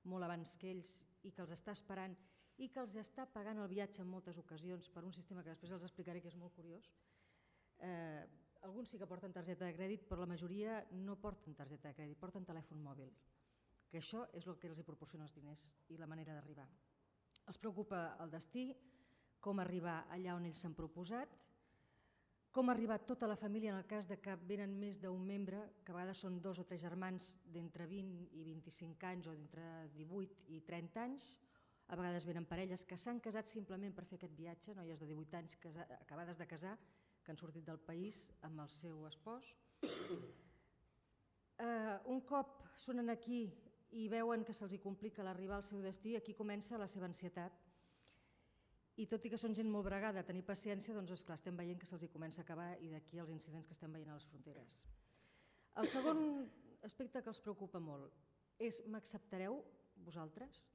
molt abans que ells i que els està esperant i que els està pagant el viatge en moltes ocasions per un sistema que després els explicaré que és molt curiós. Alguns sí que porten targeta de crèdit, però la majoria no porten targeta de crèdit, porten telèfon mòbil, que això és el que els proporciona els diners i la manera d'arribar. Els preocupa el destí, com arribar allà on ells s'han proposat, com arribar tota la família en el cas que venen més d'un membre, que a vegades són 2 o 3 germans d'entre 20 i 25 anys o d'entre 18 i 30 anys, a vegades venen parelles que s'han casat simplement per fer aquest viatge, noies de 18 anys acabades de casar, que han sortit del país amb el seu espòs. Un cop són aquí i veuen que se'ls complica l'arribar al seu destí, aquí comença la seva ansietat. I tot i que són gent molt bregada, a tenir paciència, doncs esclar, estem veient que se'ls comença a acabar i d'aquí els incidents que estem veient a les fronteres. El segon aspecte que els preocupa molt és: m'acceptareu vosaltres?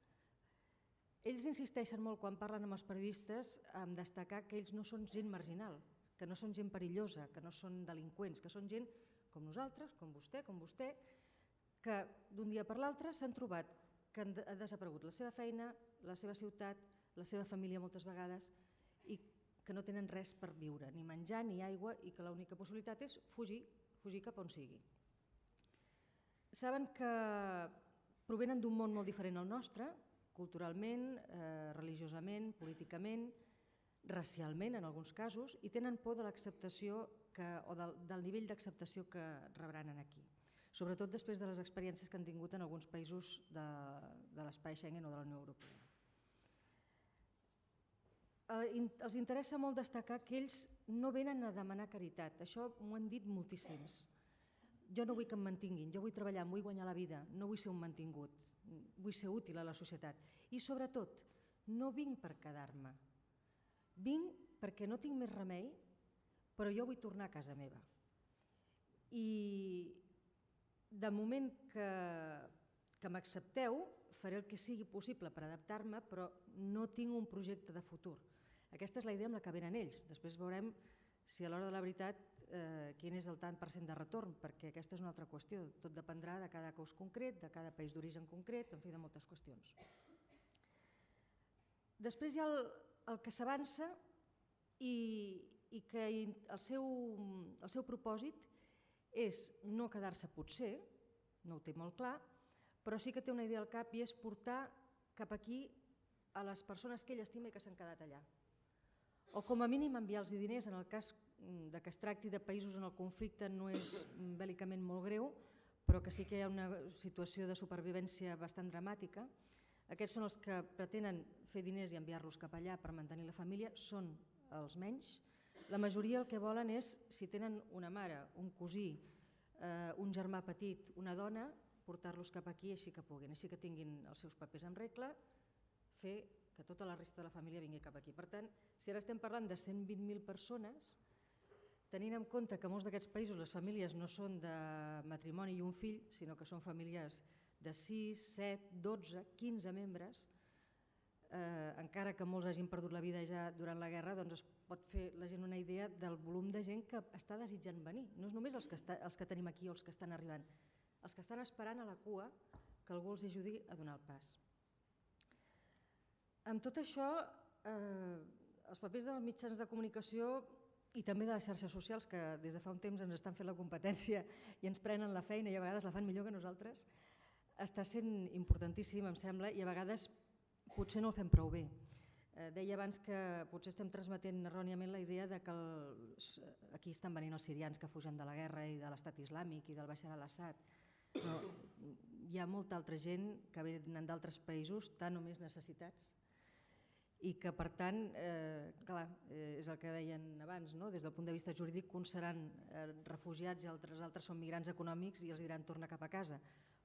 Ells insisteixen molt quan parlen amb els periodistes en destacar que ells no són gent marginal, que no són gent perillosa, que no són delinqüents, que són gent com nosaltres, com vostè, que d'un dia per l'altre s'han trobat que ha desaparegut la seva feina, la seva ciutat, la seva família moltes vegades, i que no tenen res per viure, ni menjar ni aigua, i que l'única possibilitat és fugir cap on sigui. Saben que provenen d'un món molt diferent al nostre, culturalment, religiosament, políticament, racialment en alguns casos, i tenen por de l'acceptació o del nivell d'acceptació que rebran aquí, sobretot després de les experiències que han tingut en alguns països de l'espai Schengen o de la Unió Europea. els interessa molt destacar que ells no venen a demanar caritat. Això m'ho han dit moltíssims. Jo no vull que em mantinguin, jo vull treballar, em vull guanyar la vida, no vull ser un mantingut, vull ser útil a la societat. I sobretot, no vinc per quedar-me, vinc perquè no tinc més remei, però jo vull tornar a casa meva. I de moment que m'accepteu, faré el que sigui possible per adaptar-me, però no tinc un projecte de futur. Aquesta és la idea amb la que venen ells. Després veurem si a l'hora de la veritat quin és el tant per cent de retorn, perquè aquesta és una altra qüestió. Tot dependrà de cada cos concret, de cada país d'origen concret, en fi, de moltes qüestions. Després hi ha el que s'avança i que el seu propòsit és no quedar-se potser, no ho té molt clar, però sí que té una idea al cap i és portar cap aquí a les persones que ell estima i que s'han quedat allà. O com a mínim enviar-los diners en el cas que es tracti de països on el conflicte no és bèl·licament molt greu, però que sí que hi ha una situació de supervivència bastant dramàtica. Aquests són els que pretenen fer diners i enviar-los cap allà per mantenir la família, són els menys. La majoria el que volen és, si tenen una mare, un cosí, un germà petit, una dona, portar-los cap aquí així que puguin, així que tinguin els seus papers en regla, fer que tota la resta de la família vingui cap aquí. Per tant, si ara estem parlant de 120.000 persones, tenint en compte que molts d'aquests països les famílies no són de matrimoni i un fill, sinó que són famílies de 6, 7, 12, 15 membres, encara que molts hagin perdut la vida ja durant la guerra, doncs es pot fer la gent una idea del volum de gent que està desitjant venir. No és només els que tenim aquí o els que estan arribant, els que estan esperant a la cua que algú els ajudi a donar el pas. Amb tot això, els papers dels mitjans de comunicació i també de les xarxes socials, que des de fa un temps ens estan fent la competència i ens prenen la feina i a vegades la fan millor que nosaltres, està sent importantíssim, em sembla, i a vegades potser no el fem prou bé. Deia abans que potser estem transmetent erròniament la idea que aquí estan venint els sirians que fugen de la guerra i de l'estat islàmic i del Bashar al-Assad. No, hi ha molta altra gent que venen d'altres països tan o més necessitats i que per tant, clar, és el que deien abans, no? Des del punt de vista jurídic, uns seran refugiats i altres són migrants econòmics i els diran torna cap a casa,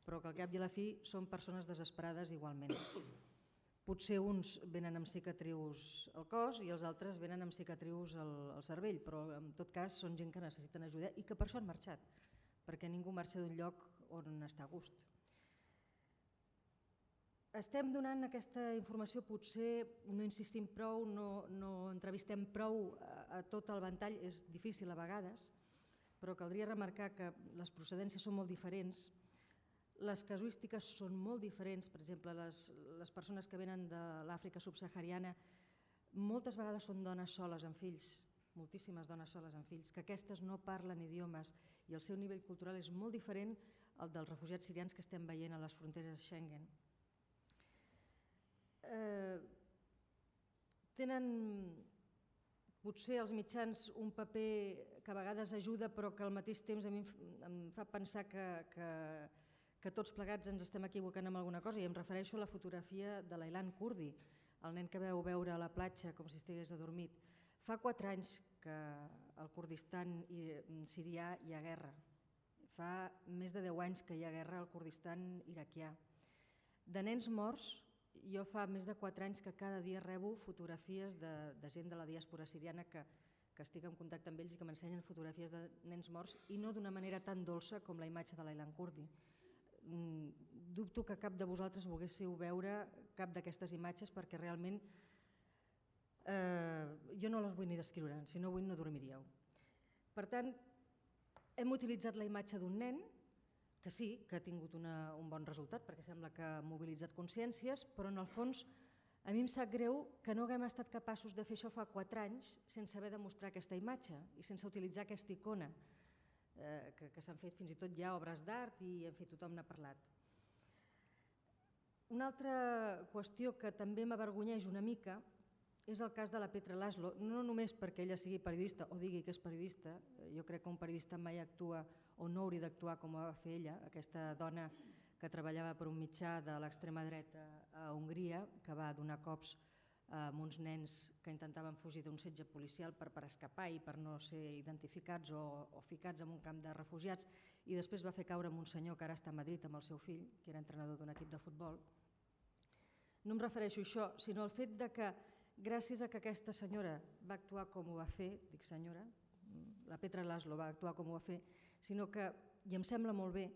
però que al cap i a la fi són persones desesperades igualment. Potser uns venen amb cicatrius al cos i els altres venen amb cicatrius al cervell, però en tot cas són gent que necessiten ajuda i que per això han marxat, perquè ningú marxa d'un lloc on està a gust. Estem donant aquesta informació, potser no insistim prou, no entrevistem prou a tot el ventall, és difícil a vegades, però caldria remarcar que les procedències són molt diferents, les casuístiques són molt diferents, per exemple, les persones que venen de l'Àfrica subsahariana moltes vegades són dones soles amb fills, moltíssimes dones soles amb fills, que aquestes no parlen idiomes i el seu nivell cultural és molt diferent al dels refugiats sirians que estem veient a les fronteres Schengen. Tenen potser els mitjans un paper que a vegades ajuda però que al mateix temps a mi em fa pensar que tots plegats ens estem equivocant amb alguna cosa i em refereixo a la fotografia de l'Aylan Kurdi, el nen que veu veure a la platja com si estigués adormit. Fa 4 anys que al Kurdistan sirià hi ha guerra, fa més de 10 anys que hi ha guerra al Kurdistan iraquià. De nens morts, jo fa més de 4 anys que cada dia rebo fotografies de gent de la diàspora siriana que estic en contacte amb ells i que m'ensenyen fotografies de nens morts i no d'una manera tan dolça com la imatge de l'Aylan Kurdi. Dubto que cap de vosaltres volguéssiu veure cap d'aquestes imatges perquè realment jo no les vull ni descriure, si no vull no dormiríeu. Per tant, hem utilitzat la imatge d'un nen que sí, que ha tingut un bon resultat perquè sembla que ha mobilitzat consciències, però en el fons a mi em sap greu que no haguem estat capaços de fer això fa 4 anys sense haver de mostrar aquesta imatge i sense utilitzar aquesta icona, que s'han fet fins i tot ja obres d'art i en fi, tothom n'ha parlat. Una altra qüestió que també m'avergonyeix una mica és el cas de la Petra Laszlo, no només perquè ella sigui periodista o digui que és periodista, jo crec que un periodista mai actua o no hauria d'actuar com va fer ella, aquesta dona que treballava per un mitjà de l'extrema dreta a Hongria, que va donar cops amb uns nens que intentaven fugir d'un setge policial per escapar i per no ser identificats o ficats en un camp de refugiats, i després va fer caure amb un senyor que ara està a Madrid amb el seu fill, que era entrenador d'un equip de futbol. No em refereixo a això, sinó al fet que gràcies a que aquesta senyora va actuar com ho va fer, dic senyora, la Petra Laszlo va actuar com ho va fer, sinó que, i em sembla molt bé,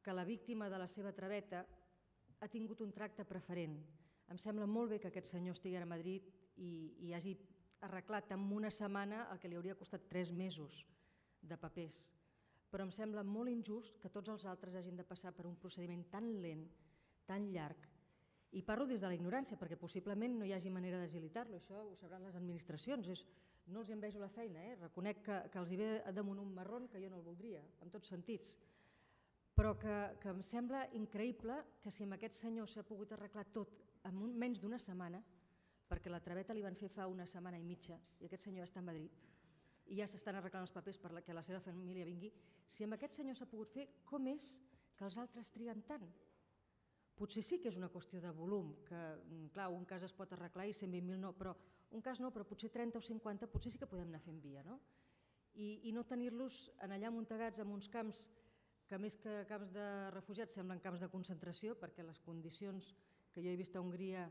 que la víctima de la seva traveta ha tingut un tracte preferent. Em sembla molt bé que aquest senyor estigui a Madrid i hagi arreglat en una setmana el que li hauria costat 3 mesos de papers. Però em sembla molt injust que tots els altres hagin de passar per un procediment tan lent, tan llarg. I parlo des de la ignorància, perquè possiblement no hi hagi manera d'agilitar-lo, això ho sabran les administracions. No els envejo la feina, reconec que els hi ve damunt un marron que jo no el voldria, en tots sentits. Però que em sembla increïble que si amb aquest senyor s'ha pogut arreglar tot en menys d'una setmana, perquè la traveta li van fer fa una setmana i mitja i aquest senyor està a Madrid i ja s'estan arreglant els papers perquè la seva família vingui, si amb aquest senyor s'ha pogut fer, com és que els altres triguen tant? Potser sí que és una qüestió de volum, que clar, un cas es pot arreglar i 120.000 no, però un cas no, però potser 30 o 50 potser sí que podem anar fent via, no? I no tenir-los allà amuntegats en uns camps que més que camps de refugiats semblen camps de concentració, perquè les condicions que jo he vist a Hongria,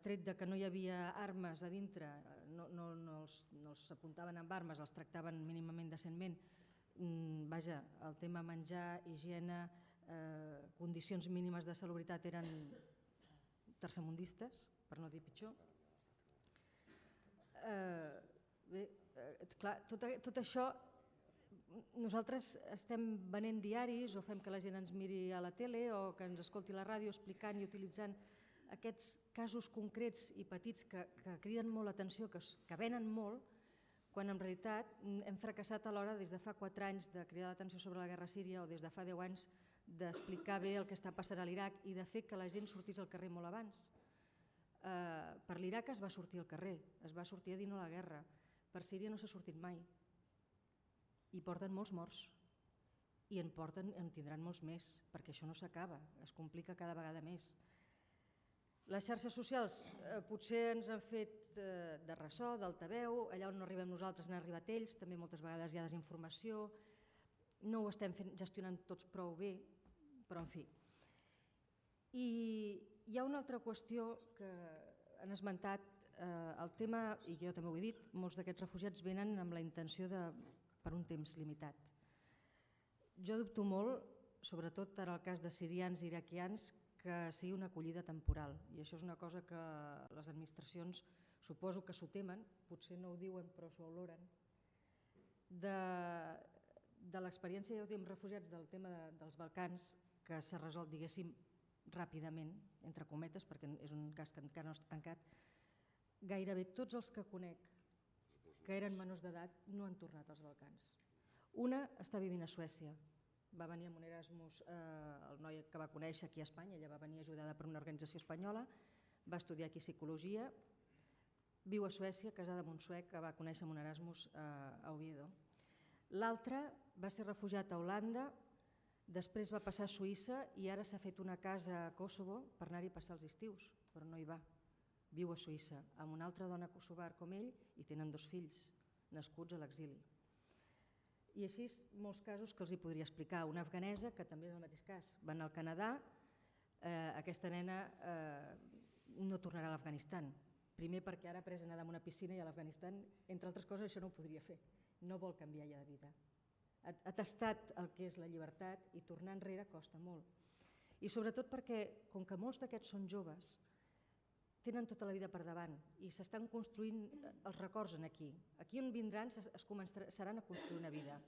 tret de que no hi havia armes a dintre, no els apuntaven amb armes, els tractaven mínimament decentment, vaja, el tema menjar, higiene, condicions mínimes de salubritat eren tercermundistes, per no dir pitjor. Bé, clar, tot això nosaltres estem venent diaris o fem que la gent ens miri a la tele o que ens escolti a la ràdio explicant i utilitzant aquests casos concrets i petits que criden molt l'atenció, que venen molt, quan en realitat hem fracassat a l'hora des de fa 4 anys de cridar l'atenció sobre la guerra a Síria o des de fa 10 anys d'explicar bé el que està passant a l'Iraq i de fer que la gent sortís al carrer molt abans. Per l'Iraq es va sortir al carrer, es va sortir a dir no a la guerra. Per Síria no s'ha sortit mai. I porten molts morts. I en tindran molts més, perquè això no s'acaba, es complica cada vegada més. Les xarxes socials potser ens han fet de ressò, d'altaveu, allà on no arribem nosaltres n'han arribat ells, també moltes vegades hi ha desinformació, no ho estem gestionant tots prou bé, però en fi. I hi ha una altra qüestió que han esmentat, el tema, i jo també ho he dit, molts d'aquests refugiats venen amb la intenció per un temps limitat. Jo dubto molt, sobretot en el cas de sirians i iraquians, que sigui una acollida temporal, i això és una cosa que les administracions suposo que s'ho temen, potser no ho diuen però s'ho oloren. De l'experiència que jo tinc amb refugiats del tema dels Balcans, que s'ha resolt, diguéssim, ràpidament, entre cometes, perquè és un cas que encara no està tancat, gairebé tots els que conec que eren menors d'edat no han tornat als Balcans. Una està vivint a Suècia, va venir amb un Erasmus, el noi que va conèixer aquí a Espanya, ella va venir ajudada per una organització espanyola, va estudiar aquí psicologia, viu a Suècia, casada amb un suec que va conèixer amb un Erasmus a Oviedo. L'altre va ser refugiat a Holanda, després va passar a Suïssa i ara s'ha fet una casa a Kosovo per anar-hi a passar els estius, però no hi va. Viu a Suïssa amb una altra dona kosovar com ell i tenen 2 fills nascuts a l'exili. I així molts casos que els hi podria explicar. Una afganesa, que també és el mateix cas, va anar al Canadà, aquesta nena no tornarà a l'Afganistan. Primer perquè ara ha après a nedar en una piscina i a l'Afganistan, entre altres coses, això no ho podria fer. No vol canviar ja de vida. Ha tastat el que és la llibertat i tornar enrere costa molt. I sobretot perquè, com que molts d'aquests són joves, tenen tota la vida per davant i s'estan construint els records aquí. Aquí on vindran es començaran a construir una vida.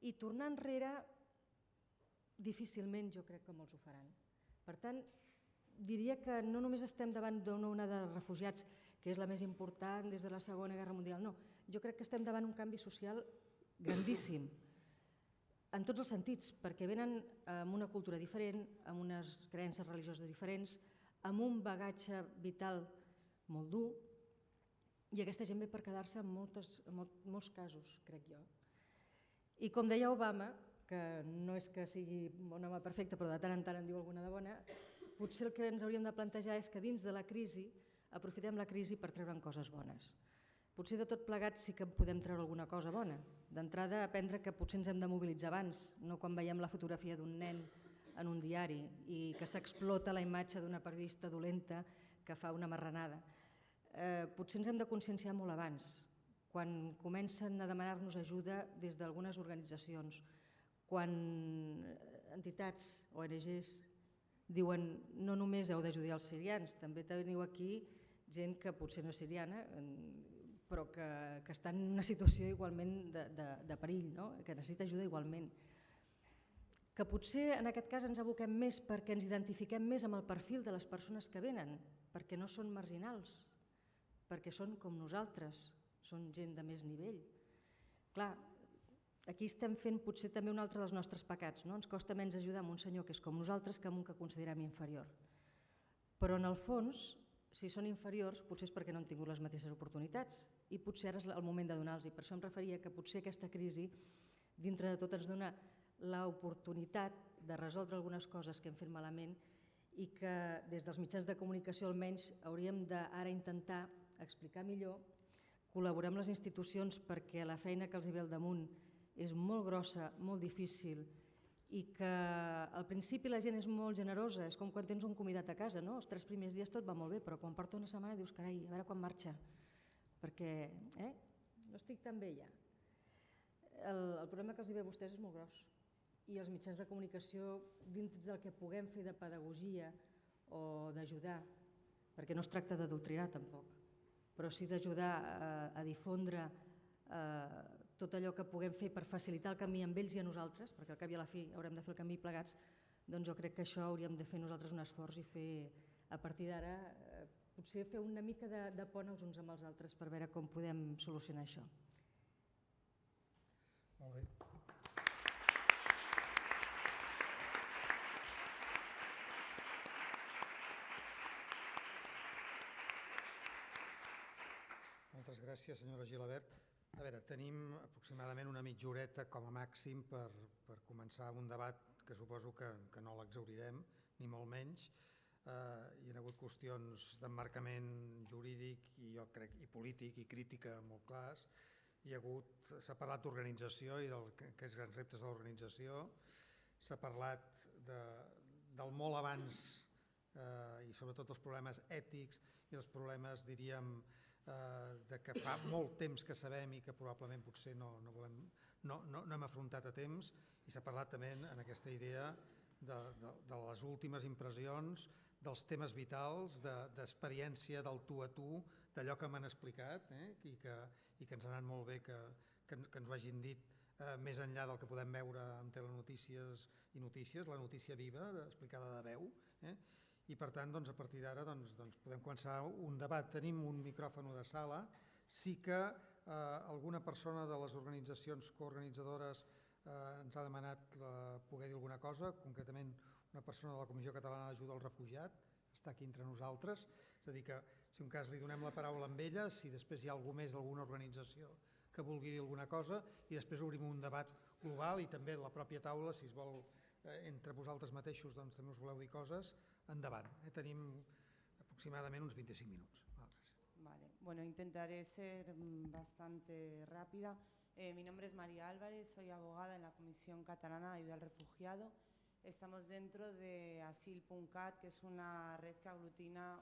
I tornar enrere difícilment jo crec que molts ho faran. Per tant, diria que no només estem davant d'una onada de refugiats, que és la més important des de la Segona Guerra Mundial, no. Jo crec que estem davant un canvi social grandíssim, en tots els sentits, perquè venen amb una cultura diferent, amb unes creences religioses diferents, amb un bagatge vital molt dur, i aquesta gent ve per quedar-se en molts casos, crec jo. I com deia Obama, que no és que sigui un home perfecte, però de tant en tant en diu alguna de bona, potser el que ens hauríem de plantejar és que dins de la crisi aprofitem la crisi per treure'n coses bones. Potser de tot plegat sí que podem treure alguna cosa bona. D'entrada, aprendre que potser ens hem de mobilitzar abans, no quan veiem la fotografia d'un nen en un diari i que s'explota la imatge d'una periodista dolenta que fa una marranada. Potser ens hem de conscienciar molt abans, quan comencen a demanar-nos ajuda des d'algunes organitzacions, quan entitats, ONGs, diuen no només heu d'ajudar els sirians, també teniu aquí gent que potser no és siriana, però que està en una situació igualment de perill, que necessita ajuda igualment. Que potser en aquest cas ens aboquem més perquè ens identifiquem més amb el perfil de les persones que venen, perquè no són marginals, perquè són com nosaltres, són gent de més nivell. Clar, aquí estem fent potser també un altre dels nostres pecats, no? Ens costa menys ajudar a un senyor que és com nosaltres que a un que considerem inferior. Però en el fons, si són inferiors, potser és perquè no han tingut les mateixes oportunitats i potser ara és el moment de donar-los. I per això em referia que potser aquesta crisi, dintre de tot, ens dona l'oportunitat de resoldre algunes coses que hem fet malament i que des dels mitjans de comunicació almenys hauríem d'ara intentar explicar millor, col·laborar amb les institucions perquè la feina que els hi ve al damunt és molt grossa, molt difícil i que al principi la gent és molt generosa, és com quan tens un convidat a casa, no? Els 3 primers dies tot va molt bé, però quan porta una setmana dius, carai, a veure quan marxa, perquè no estic tan bé ja. El problema que els hi ve a vostès és molt gros i els mitjans de comunicació, dins del que puguem fer de pedagogia o d'ajudar, perquè no es tracta d'adoctrinar tampoc, però sí d'ajudar a difondre tot allò que puguem fer per facilitar el camí amb ells i a nosaltres, perquè al cap i a la fi haurem de fer el camí plegats, doncs jo crec que això hauríem de fer nosaltres un esforç i fer, a partir d'ara, potser fer una mica de pont els uns amb els altres per veure com podem solucionar això. Molt bé. Moltes gràcies, senyora Gilabert. A veure, tenim aproximadament una mitja horeta com a màxim per començar un debat que suposo que no l'exhaurirem, ni molt menys. Hi ha hagut qüestions d'emmarcament jurídic i jo crec i polític i crítica molt clars. S'ha parlat d'organització i d'aquests grans reptes de l'organització. S'ha parlat del molt abans i sobretot els problemes ètics i els problemes, diríem, de que fa molt temps que sabem i que probablement potser no hem afrontat a temps, i s'ha parlat també en aquesta idea de les últimes impressions, dels temes vitals, d'experiència del tu a tu, d'allò que m'han explicat i que ens ha anat molt bé que ens ho hagin dit més enllà del que podem veure en telenotícies i notícies, la notícia viva, explicada de veu. I per tant, a partir d'ara podem començar un debat. Tenim un micròfon de sala. Sí que alguna persona de les organitzacions coorganitzadores ens ha demanat poder dir alguna cosa, concretament una persona de la Comissió Catalana d'Ajuda al Refugiat, està aquí entre nosaltres, és a dir que si un cas li donem la paraula amb ella, si després hi ha algú més d'alguna organització que vulgui dir alguna cosa, i després obrim un debat global i també la pròpia taula, si es vol, entre vosaltres mateixos també us voleu dir coses, endavant. Tenim aproximadamente uns 25 minutos. Vale. Bueno, intentaré ser bastante rápida. Mi nombre es María Álvarez, soy abogada en la Comisión Catalana de Ayuda al Refugiado. Estamos dentro de Asil.cat, que es una red que aglutina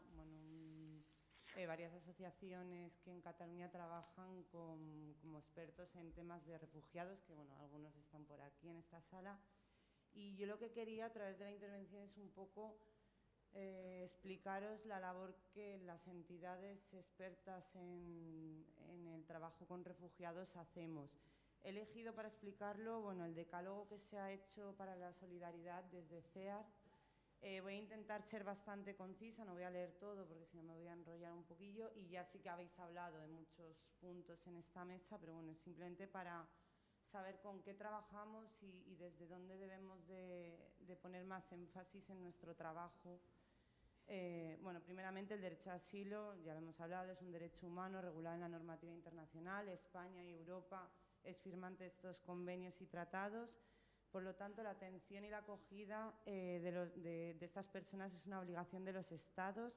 varias asociaciones que en Cataluña trabajan como expertos en temas de refugiados, que algunos están por aquí en esta sala. Y yo lo que quería a través de la intervención es un poco explicaros la labor que las entidades expertas en el trabajo con refugiados hacemos. He elegido para explicarlo el decálogo que se ha hecho para la solidaridad desde CEAR. Voy a intentar ser bastante concisa, no voy a leer todo porque si no me voy a enrollar un poquillo, y ya sí que habéis hablado de muchos puntos en esta mesa, pero simplemente para saber con qué trabajamos y desde dónde debemos de poner más énfasis en nuestro trabajo. Primeramente el derecho a asilo, ya lo hemos hablado, es un derecho humano regulado en la normativa internacional. España y Europa es firmante de estos convenios y tratados. Por lo tanto, la atención y la acogida de estas personas es una obligación de los Estados.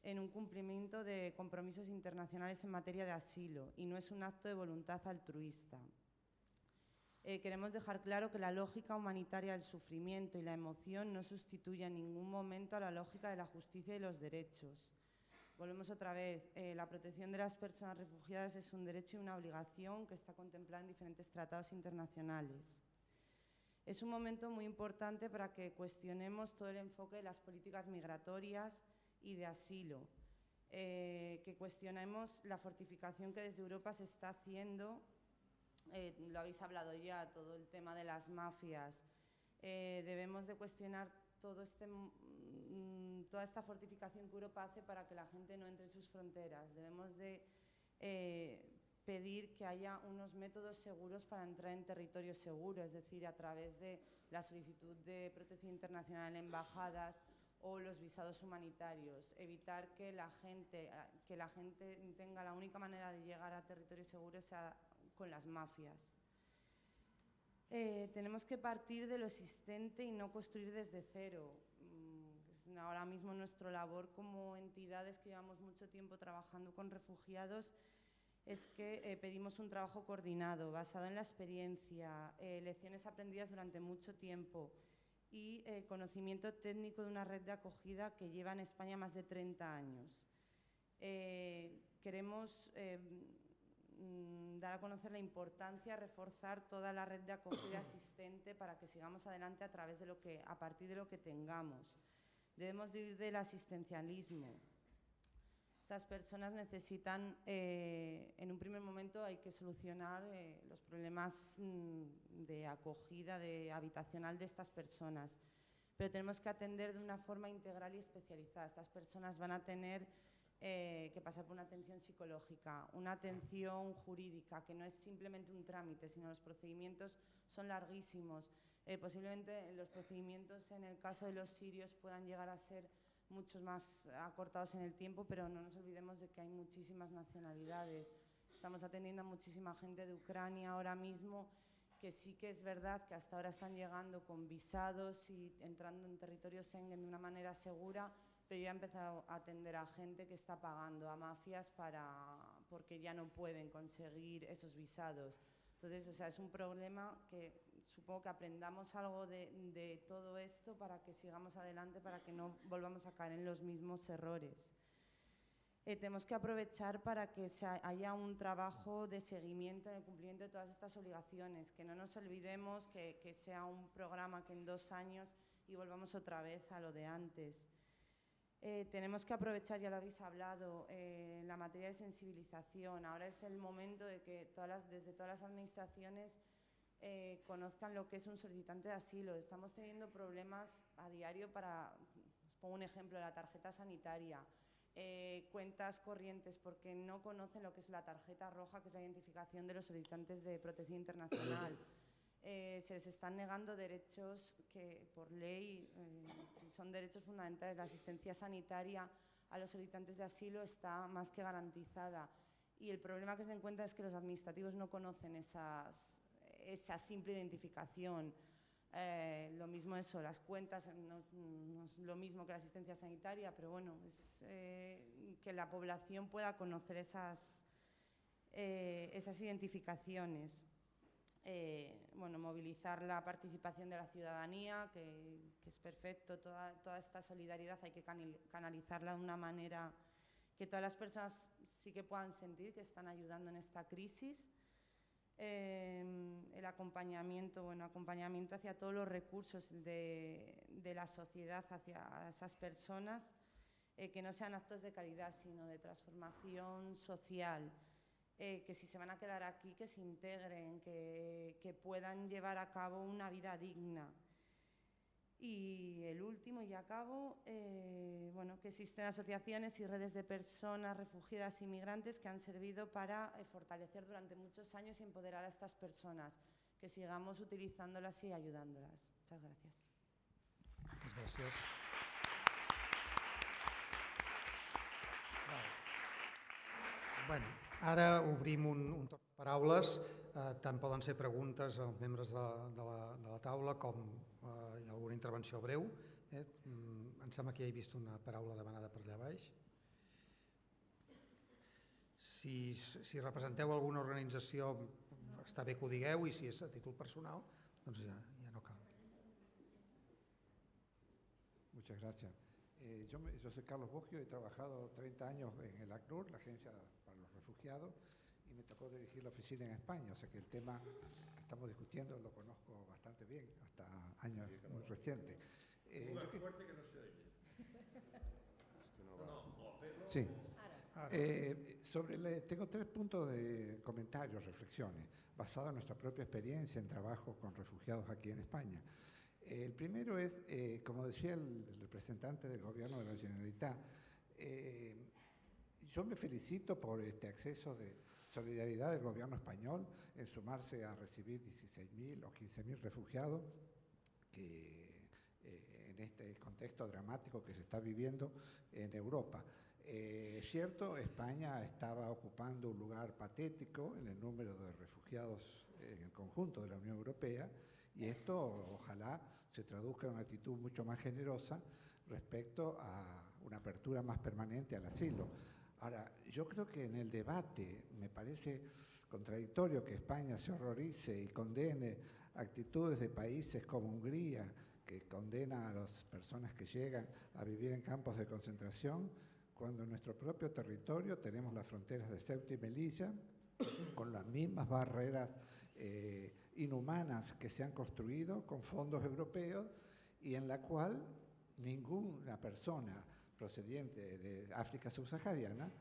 en un cumplimiento de compromisos internacionales en materia de asilo y no es un acto de voluntad altruista. Queremos dejar claro que la lógica humanitaria del sufrimiento y la emoción no sustituye en ningún momento a la lógica de la justicia y los derechos. Volvemos otra vez, la protección de las personas refugiadas es un derecho y una obligación que está contemplada en diferentes tratados internacionales. Es un momento muy importante para que cuestionemos todo el enfoque de las políticas migratorias y de asilo, que cuestionemos la fortificación que desde Europa se está haciendo. Lo habéis hablado ya, todo el tema de las mafias. Debemos de cuestionar toda esta fortificación que Europa hace para que la gente no entre en sus fronteras. Debemos de pedir que haya unos métodos seguros para entrar en territorio seguro, es decir, a través de la solicitud de protección internacional en embajadas o los visados humanitarios. Evitar que la gente tenga la única manera de llegar a territorio seguro sea con las mafias. Tenemos que partir de lo existente y no construir desde cero. Ahora mismo nuestra labor como entidades que llevamos mucho tiempo trabajando con refugiados es que pedimos un trabajo coordinado, basado en la experiencia, lecciones aprendidas durante mucho tiempo y conocimiento técnico de una red de acogida que lleva en España más de 30 años. Queremos dar a conocer la importancia de reforzar toda la red de acogida existente para que sigamos adelante a partir de lo que tengamos. Debemos de ir del asistencialismo. Estas personas necesitan, en un primer momento hay que solucionar los problemas de acogida habitacional de estas personas, pero tenemos que atender de una forma integral y especializada. Estas personas van a tener que pasar por una atención psicológica, una atención jurídica, que no es simplemente un trámite, sino los procedimientos son larguísimos. Posiblemente los procedimientos en el caso de los sirios puedan llegar a ser muchos más acortados en el tiempo, pero no nos olvidemos de que hay muchísimas nacionalidades. Estamos atendiendo a muchísima gente de Ucrania ahora mismo, que sí que es verdad que hasta ahora están llegando con visados y entrando en territorio Schengen de una manera segura, pero ya he empezado a atender a gente que está pagando a mafias porque ya no pueden conseguir esos visados. Entonces, es un problema que supongo que aprendamos algo de todo esto para que sigamos adelante, para que no volvamos a caer en los mismos errores. Tenemos que aprovechar para que haya un trabajo de seguimiento en el cumplimiento de todas estas obligaciones, que no nos olvidemos que sea un programa que en 2 años y volvamos otra vez a lo de antes. Tenemos que aprovechar, ya lo habéis hablado, la materia de sensibilización. Ahora es el momento de que desde todas las administraciones conozcan lo que es un solicitante de asilo. Estamos teniendo problemas a diario os pongo un ejemplo, la tarjeta sanitaria, cuentas corrientes, porque no conocen lo que es la tarjeta roja, que es la identificación de los solicitantes de protección internacional. Se les están negando derechos que por ley son derechos fundamentales. La asistencia sanitaria a los solicitantes de asilo está más que garantizada y el problema que se encuentra es que los administrativos no conocen esa simple identificación. Lo mismo eso, las cuentas no es lo mismo que la asistencia sanitaria, pero bueno, es que la población pueda conocer esas identificaciones. Movilizar la participación de la ciudadanía, que es perfecto, toda esta solidaridad hay que canalizarla de una manera que todas las personas sí que puedan sentir que están ayudando en esta crisis. El acompañamiento hacia todos los recursos de la sociedad, hacia esas personas, que no sean actos de caridad, sino de transformación social. Que si se van a quedar aquí, que se integren, que puedan llevar a cabo una vida digna. Y el último, y acabo, que existen asociaciones y redes de personas refugiadas y migrantes que han servido para fortalecer durante muchos años y empoderar a estas personas, que sigamos utilizándolas y ayudándolas. Muchas gracias. Muchas gràcies. Ara obrim un torn de paraules, tant poden ser preguntes als membres de la taula com alguna intervenció breu. Em sembla que ja he vist una paraula demanada per allà baix. Si representeu alguna organització, està bé que ho digueu, i si és a títol personal, doncs ja no cal. Muchas gracias. Yo soy Carlos Boggio, he trabajado 30 años en el ACNUR, la Agencia para los Refugiados, y me tocó dirigir la oficina en España, o sea que el tema que estamos discutiendo lo conozco bastante bien, hasta años muy recientes. Fuerte que no se oye. Sí. Tengo 3 puntos de comentarios, reflexiones, basados en nuestra propia experiencia en trabajo con refugiados aquí en España. El primero es, como decía el representante del gobierno de la Generalitat, yo me felicito por este acceso de solidaridad del gobierno español en sumarse a recibir 16.000 o 15.000 refugiados en este contexto dramático que se está viviendo en Europa. Es cierto, España estaba ocupando un lugar patético en el número de refugiados en el conjunto de la Unión Europea, y esto ojalá se traduzca en una actitud mucho más generosa respecto a una apertura más permanente al asilo. Ahora, yo creo que en el debate me parece contradictorio que España se horrorice y condene actitudes de países como Hungría, que condena a las personas que llegan a vivir en campos de concentración, cuando en nuestro propio territorio tenemos las fronteras de Ceuta y Melilla, con las mismas barreras inhumanas que se han construido con fondos europeos, y en la cual ninguna persona procediente de África subsahariana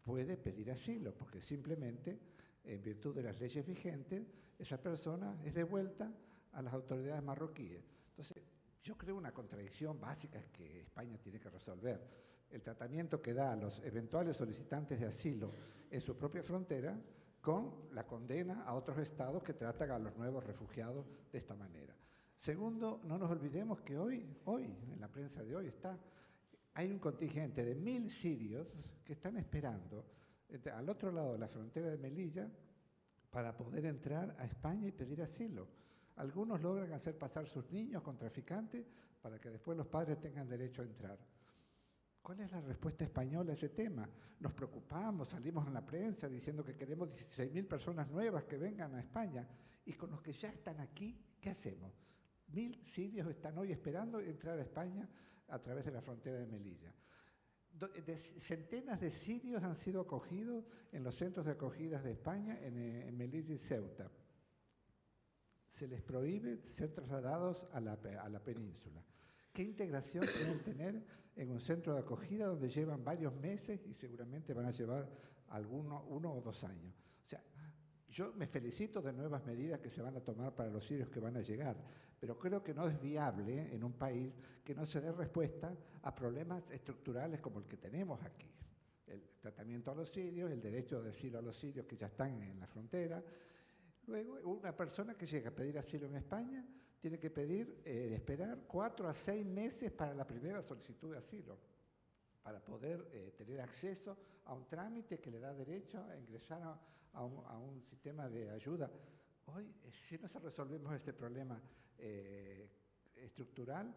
puede pedir asilo, porque simplemente, en virtud de las leyes vigentes, esa persona es devuelta a las autoridades marroquíes. Entonces, yo creo una contradicción básica que España tiene que resolver. El tratamiento que da a los eventuales solicitantes de asilo en su propia frontera, con la condena a otros estados que tratan a los nuevos refugiados de esta manera. Segundo, no nos olvidemos que hoy, en la prensa de hoy hay un contingente de 1.000 sirios que están esperando al otro lado de la frontera de Melilla para poder entrar a España y pedir asilo. Algunos logran hacer pasar sus niños con traficantes para que después los padres tengan derecho a entrar. ¿Cuál es la respuesta española a ese tema? Nos preocupamos, salimos en la prensa diciendo que queremos 16.000 personas nuevas que vengan a España, y con los que ya están aquí, ¿qué hacemos? 1.000 sirios están hoy esperando entrar a España a través de la frontera de Melilla. Centenas de sirios han sido acogidos en los centros de acogidas de España en Melilla y Ceuta. Se les prohíbe ser trasladados a la península. ¿Qué integración pueden tener en un centro de acogida donde llevan varios meses y seguramente van a llevar 1 o 2 años? O sea, yo me felicito de nuevas medidas que se van a tomar para los sirios que van a llegar, pero creo que no es viable en un país que no se dé respuesta a problemas estructurales como el que tenemos aquí. El tratamiento a los sirios, el derecho de asilo a los sirios que ya están en la frontera. Luego, una persona que llega a pedir asilo en España tiene que esperar 4 a 6 meses para la primera solicitud de asilo, para poder tener acceso a un trámite que le da derecho a ingresar a un sistema de ayuda. Hoy, si no resolvemos este problema estructural,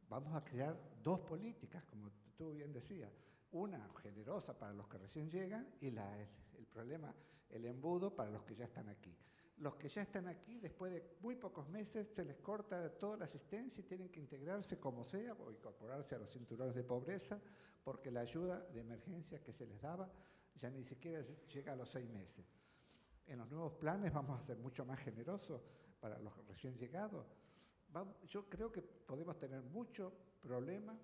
vamos a crear 2 políticas, como tú bien decías. Una generosa para los que recién llegan y el problema, el embudo para los que ya están aquí. Los que ya están aquí, después de muy pocos meses, se les corta toda la asistencia y tienen que integrarse como sea o incorporarse a los cinturones de pobreza, porque la ayuda de emergencia que se les daba ya ni siquiera llega a los 6 meses. En los nuevos planes vamos a ser mucho más generosos para los recién llegados. Yo creo que podemos tener mucho problema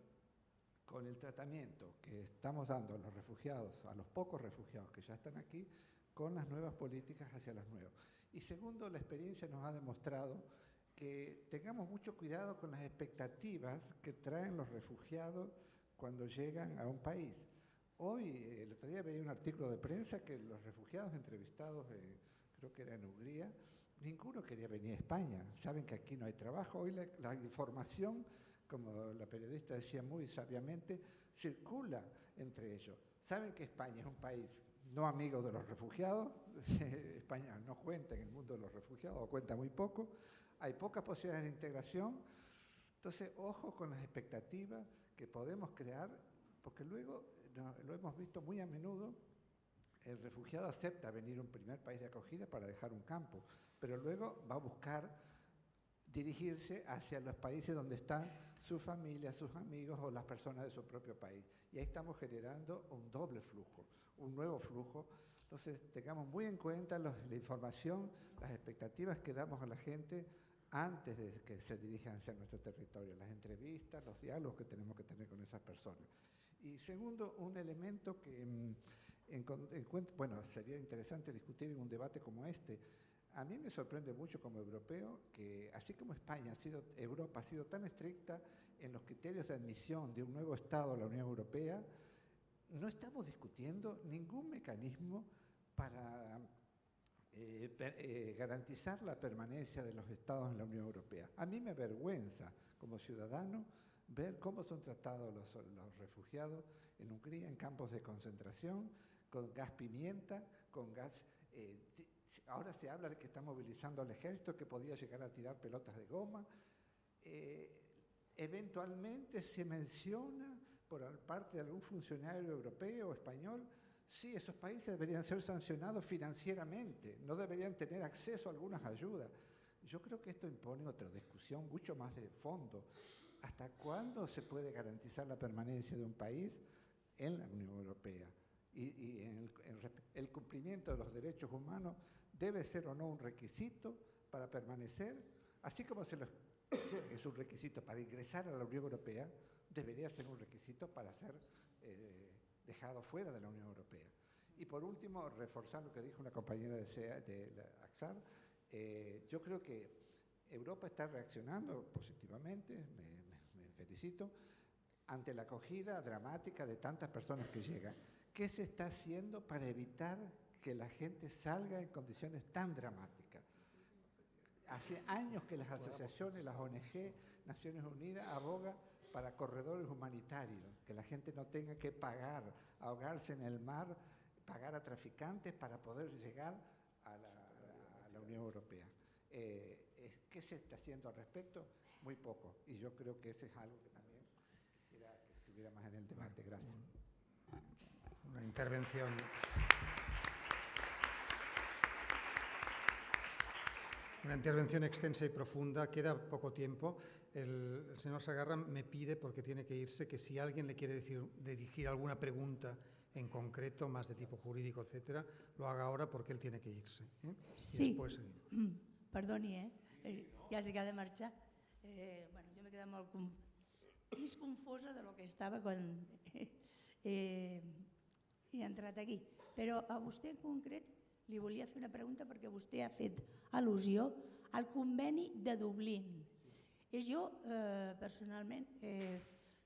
con el tratamiento que estamos dando a los refugiados, a los pocos refugiados que ya están aquí, con las nuevas políticas hacia los nuevos. Y segundo, la experiencia nos ha demostrado que tengamos mucho cuidado con las expectativas que traen los refugiados cuando llegan a un país. Hoy, el otro día veía un artículo de prensa que los refugiados entrevistados, creo que era en Hungría, ninguno quería venir a España. Saben que aquí no hay trabajo. Hoy la información, como la periodista decía muy sabiamente, circula entre ellos. Saben que España es un país no amigo de los refugiados. España no cuenta en el mundo de los refugiados, o cuenta muy poco. Hay pocas posibilidades de integración. Entonces, ojo con las expectativas que podemos crear, porque luego lo hemos visto muy a menudo el refugiado acepta venir a un primer país de acogida para dejar un campo, pero luego va a buscar dirigirse hacia los países donde están sus familias, sus amigos o las personas de su propio país. Y ahí estamos generando un doble flujo, un nuevo flujo. Entonces, tengamos muy en cuenta la información, las expectativas que damos a la gente antes de que se dirijan hacia nuestro territorio, las entrevistas, los diálogos que tenemos que tener con esas personas. Y segundo, un elemento que bueno, sería interesante discutir en un debate como este. A mí me sorprende mucho como europeo que, así como Europa ha sido tan estricta en los criterios de admisión de un nuevo Estado a la Unión Europea, no estamos discutiendo ningún mecanismo para garantizar la permanencia de los Estados en la Unión Europea. A mí me avergüenza como ciudadano ver cómo son tratados los refugiados en Hungría, en campos de concentración, con gas pimienta, con gas... ahora se habla de que está movilizando al ejército, que podría llegar a tirar pelotas de goma. Eventualmente se menciona por parte de algún funcionario europeo o español, sí, esos países deberían ser sancionados financieramente, no deberían tener acceso a algunas ayudas. Yo creo que esto impone otra discusión mucho más de fondo. ¿Hasta cuándo se puede garantizar la permanencia de un país en la Unión Europea? Y el cumplimiento de los derechos humanos debe ser o no un requisito para permanecer, así como es un requisito para ingresar a la Unión Europea, debería ser un requisito para ser dejado fuera de la Unión Europea. Y por último, reforzar lo que dijo una compañera de la AXAR, yo creo que Europa está reaccionando positivamente, me felicito, ante la acogida dramática de tantas personas que llegan. ¿Qué se está haciendo para evitar que la gente salga en condiciones tan dramáticas? Hace años que las asociaciones, las ONG, Naciones Unidas, abogan para corredores humanitarios, que la gente no tenga que pagar, ahogarse en el mar, pagar a traficantes para poder llegar a la Unión Europea. ¿Qué se está haciendo al respecto? Muy poco. Y yo creo que ese es algo que también quisiera que estuviera más en el debate. Gracias. Una intervención. Una intervención extensa y profunda. Queda poco tiempo. El señor Segarra me pide, porque tiene que irse, que si alguien le quiere dirigir alguna pregunta en concreto, más de tipo jurídico, etcétera, lo haga ahora porque él tiene que irse. Sí, I després seguim. Perdoni, ja sé que ha de marxar. Bueno, jo m'he quedat molt més confosa de lo que estava quan he entrat aquí. Però a vostè en concret li volia fer una pregunta perquè vostè ha fet al·lusió al conveni de Dublín. Jo, personalment,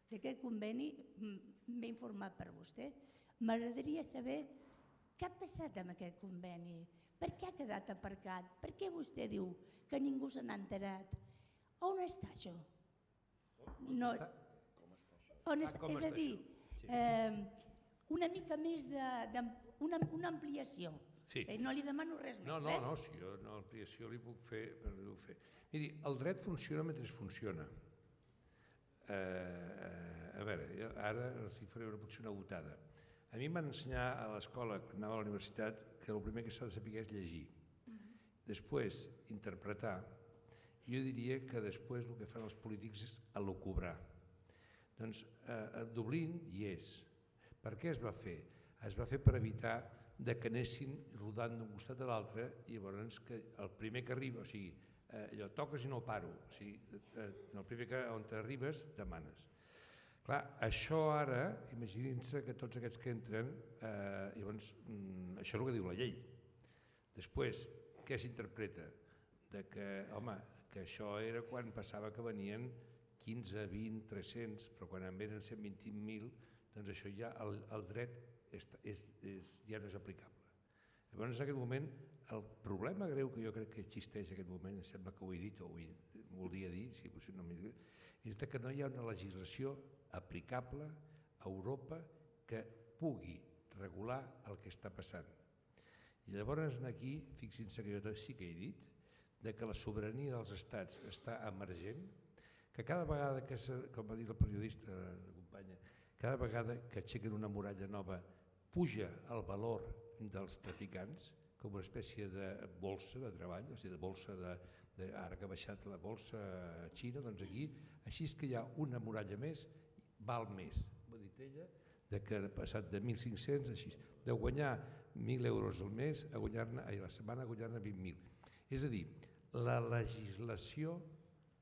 d'aquest conveni m'he informat per vostè. M'agradaria saber què ha passat amb aquest conveni. Per què ha quedat aparcat? Per què vostè diu que ningú se n'ha enterat? On està això? És a dir, una mica més d'una ampliació. No li demano res més. No, si jo una ampliació li puc fer. Miri, el dret funciona mentre funciona. A veure, ara els faré potser una botada. A mi em van ensenyar a l'escola, quan anava a la universitat, que el primer que s'ha de saber és llegir. Després, interpretar. Jo diria que després el que fan els polítics és elucubrar. Doncs Dublín hi és. Per què es va fer? Es va fer per evitar que anessin rodant d'un costat a l'altre i llavors que el primer que arriba, o sigui, allò toques i no paro, o sigui, el primer on arribes demanes. Clar, això ara, imaginin-se que tots aquests que entren, llavors, això és el que diu la llei. Després, què s'interpreta? Que, home, que això era quan passava que venien 15, 20, 300, però quan en venen 120.000, doncs això ja, el dret ja no és aplicable. Llavors, en aquest moment, el problema greu que jo crec que existeix en aquest moment, em sembla que ho he dit o ho voldria dir, si potser no m'he dit, és que no hi ha una legislació aplicable a Europa que pugui regular el que està passant. I llavors aquí, fixin-se que jo sí que he dit, que la sobirania dels estats està emergent, que cada vegada que, com va dir el periodista, la companya, cada vegada que aixequen una muralla nova puja el valor dels traficants com una espècie de bolsa de treball, o sigui, de bolsa ara que ha baixat la bolsa a Xina, doncs aquí, així és que hi ha una muralla més, val més, ho ha dit ella, que ha passat de 1.500 així, de guanyar 1.000 euros al mes a guanyar-ne, a la setmana a guanyar-ne 20.000. És a dir, la legislació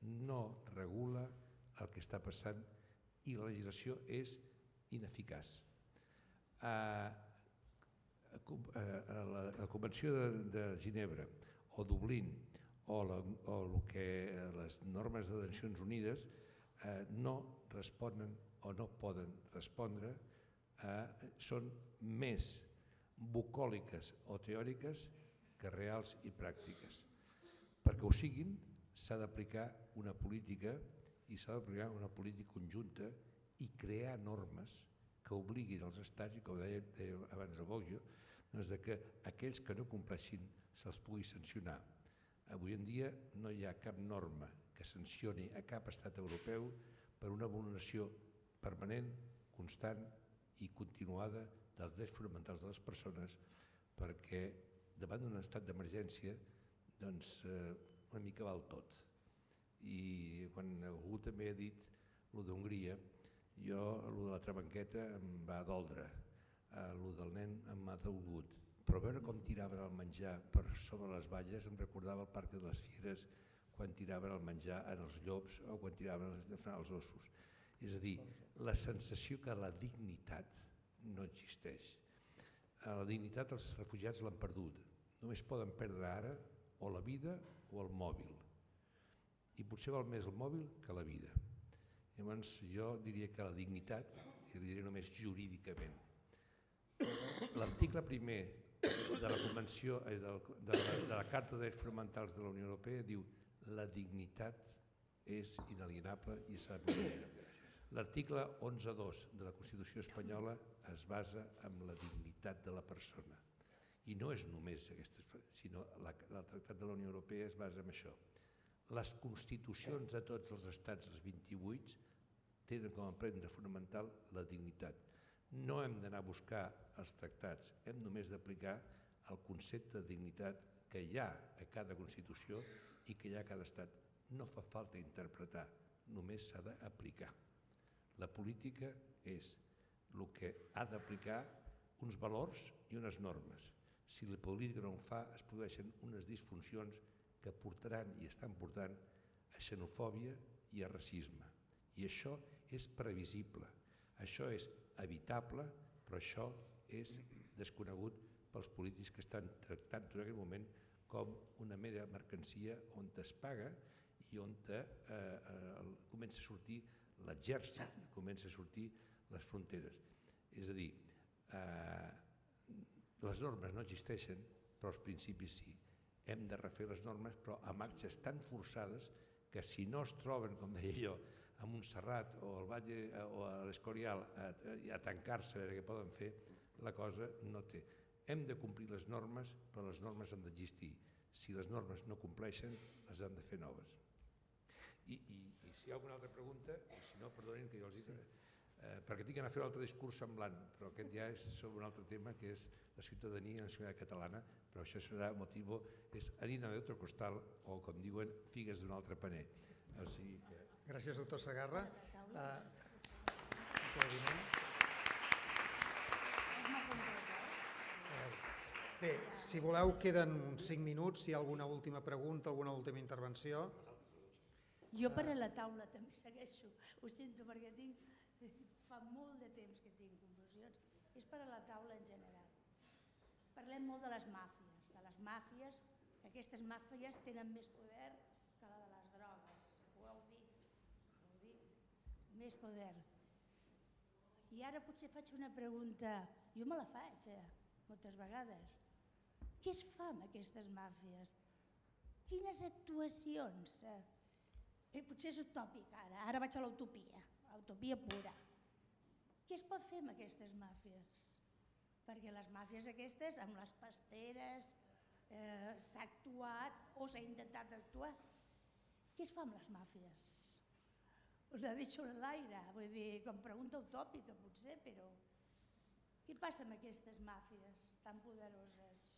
no regula el que està passant i la legislació és ineficaç. La Convenció de Ginebra o Dublín o les normes de Nacions Unides no responen o no poden respondre, són més bucòliques o teòriques que reals i pràctiques. Perquè ho siguin, s'ha d'aplicar una política i s'ha d'aplicar una política conjunta i crear normes que obliguin els estats, i com deia abans el Boggio, que aquells que no compleixin se'ls pugui sancionar. Avui en dia no hi ha cap norma que sancioni a cap estat europeu per una vulneració permanent, constant i continuada dels drets fonamentals de les persones, perquè davant d'un estat d'emergència una mica val tot. I quan algú també ha dit el d'Hongria, jo el de la trabanqueta em va doldre, el del nen em m'ha dolgut, però veure com tiraven el menjar per sobre les valles em recordava el Parc de les Fieres quan tiraven el menjar en els llops o quan tiraven els ossos. És a dir, la sensació que la dignitat no existeix. La dignitat els refugiats l'han perdut. Només poden perdre ara o la vida o el mòbil. I potser val més el mòbil que la vida. Llavors jo diria que la dignitat, i li diré només jurídicament, l'article primer de la Convenció de la Carta de Drets Fonamentals de la Unió Europea diu la dignitat és inalienable i s'ha de protegir. L'article 11.2 de la Constitució espanyola es basa en la dignitat de la persona. I no és només aquesta, sinó el Tractat de la Unió Europea es basa en això. Les constitucions de tots els estats, els 28, tenen com a prendre fonamental la dignitat. No hem d'anar a buscar els tractats, hem només d'aplicar el concepte de dignitat que hi ha a cada Constitució i que hi ha a cada estat. No fa falta interpretar, només s'ha d'aplicar. La política és el que ha d'aplicar uns valors i unes normes. Si la política no ho fa, es produeixen unes disfuncions que portaran i estan portant a xenofòbia i a racisme. I això és previsible, això és evitable, però això és desconegut pels polítics que estan tractant en aquest moment com una mera mercancia on es paga i on comença a sortir l'exèrcit, comença a sortir les fronteres. És a dir, les normes no existeixen, però els principis sí. Hem de refer les normes, però a marxes tan forçades que si no es troben, com deia jo, a Montserrat o al Valle o a l'Escorial a tancar-se a veure què poden fer, la cosa no té. Hem de complir les normes, però les normes han d'existir. Si les normes no compleixen, les han de fer noves. I si hi ha alguna altra pregunta, i si no, perdonin que jo els dic, perquè tinc d'anar a fer un altre discurs semblant, però aquest ja és sobre un altre tema, que és la ciutadania i la nacionalitat catalana, però això serà motiu, és harina de otro costal, o com diuen, figues d'un altre paner. Gràcies, doctor Segarra. Bé, si voleu, queden uns 5 minuts, si hi ha alguna última pregunta, alguna última intervenció. Jo per a la taula també segueixo, ho sento perquè fa molt de temps que tinc confusions, és per a la taula en general. Parlem molt de les màfies, que aquestes màfies tenen més poder que la de les drogues, ho heu dit, més poder. I ara potser faig una pregunta, jo me la faig moltes vegades. Què es fa amb aquestes màfies? Quines actuacions? Potser és utòpic ara vaig a l'utopia pura. Què es pot fer amb aquestes màfies? Perquè les màfies aquestes, amb les pasteres, s'ha actuat o s'ha intentat actuar. Què es fa amb les màfies? Us la deixo en l'aire, vull dir, com pregunta utòpica potser, però Què passa amb aquestes màfies tan poderoses?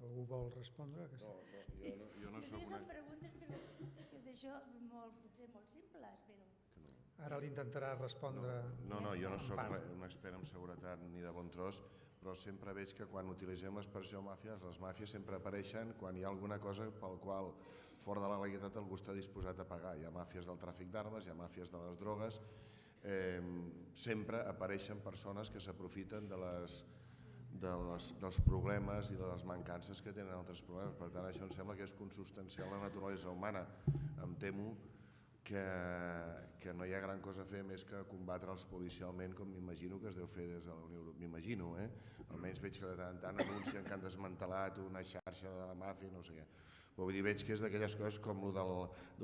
Algú vol respondre? Jo no soc Són preguntes que d'això potser molt simples, però... Ara l'intentarà respondre. No, jo no sóc un expert en seguretat ni de bon tros, però sempre veig que quan utilitzem l'expressió màfies, les màfies sempre apareixen quan hi ha alguna cosa pel qual fora de la legalitat algú està disposat a pagar. Hi ha màfies del tràfic d'armes, hi ha màfies de les drogues, sempre apareixen persones que s'aprofiten dels problemes i de les mancances que tenen altres problemes. Per tant, això em sembla que és consubstancial a la naturalesa humana. Em temo que no hi ha gran cosa a fer més que combatre'ls policialment, com m'imagino que es deu fer des de la Unió Europea. M'imagino, almenys veig que de tant en tant anuncien que han desmantelat una xarxa de la màfia, no sé què. Però vull dir, veig que és d'aquelles coses com el de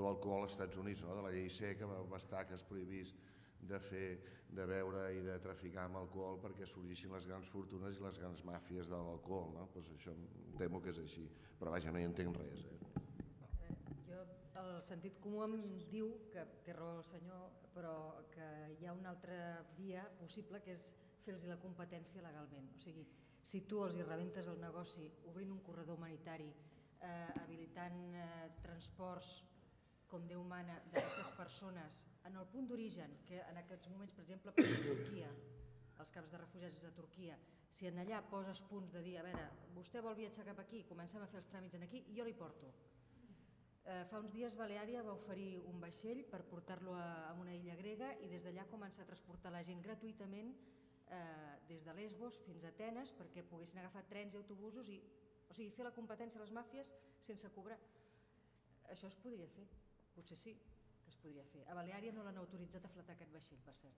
l'alcohol als Estats Units, de la llei C, que va bastar que es prohibís de beure i de traficar amb alcohol perquè sorgissin les grans fortunes i les grans màfies de l'alcohol. Això em temo que és així, però vaja, no hi entenc res. El sentit comú em diu, que té raó el senyor, però que hi ha una altra via possible, que és fer-los la competència legalment. O sigui, si tu els hi rebentes el negoci obrint un corredor humanitari, habilitant transports com Déu mana d'aquestes persones en el punt d'origen, que en aquests moments, per exemple, per Turquia, els camps de refugiats de Turquia, si en allà poses punts de dir, a veure, vostè vol viatjar cap aquí, comencem a fer els tràmits en aquí i jo li porto. Fa uns dies Baleària va oferir un vaixell per portar-lo a una illa grega i des d'allà començar a transportar la gent gratuïtament des de Lesbos fins a Atenes perquè poguessin agafar trens i autobusos, o sigui, fer la competència a les màfies sense cobrar. Això es podria fer, potser sí que es podria fer. A Baleària no l'han autoritzat a fletar aquest vaixell, per cert.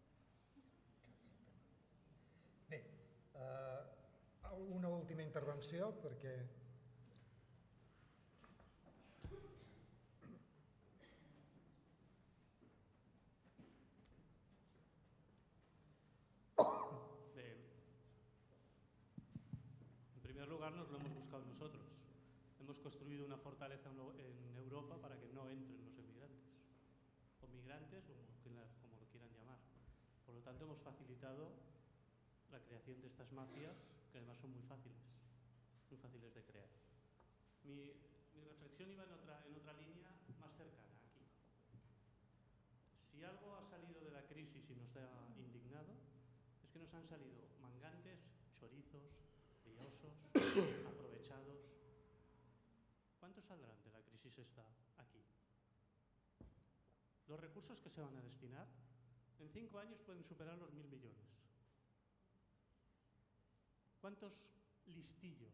Bé, una última intervenció perquè... Nos lo hemos buscado nosotros. Hemos construido una fortaleza en Europa para que no entren los emigrantes, o migrantes, o como lo quieran llamar. Por lo tanto, hemos facilitado la creación de estas mafias, que además son muy fáciles de crear. Mi reflexión iba en otra línea más cercana, aquí. Si algo ha salido de la crisis y nos ha indignado, es que nos han salido mangantes, chorizos, briosos, aprovechados. ¿Cuántos saldrán de la crisis esta aquí? Los recursos que se van a destinar en 5 años pueden superar los 1.000 millones. ¿Cuántos listillos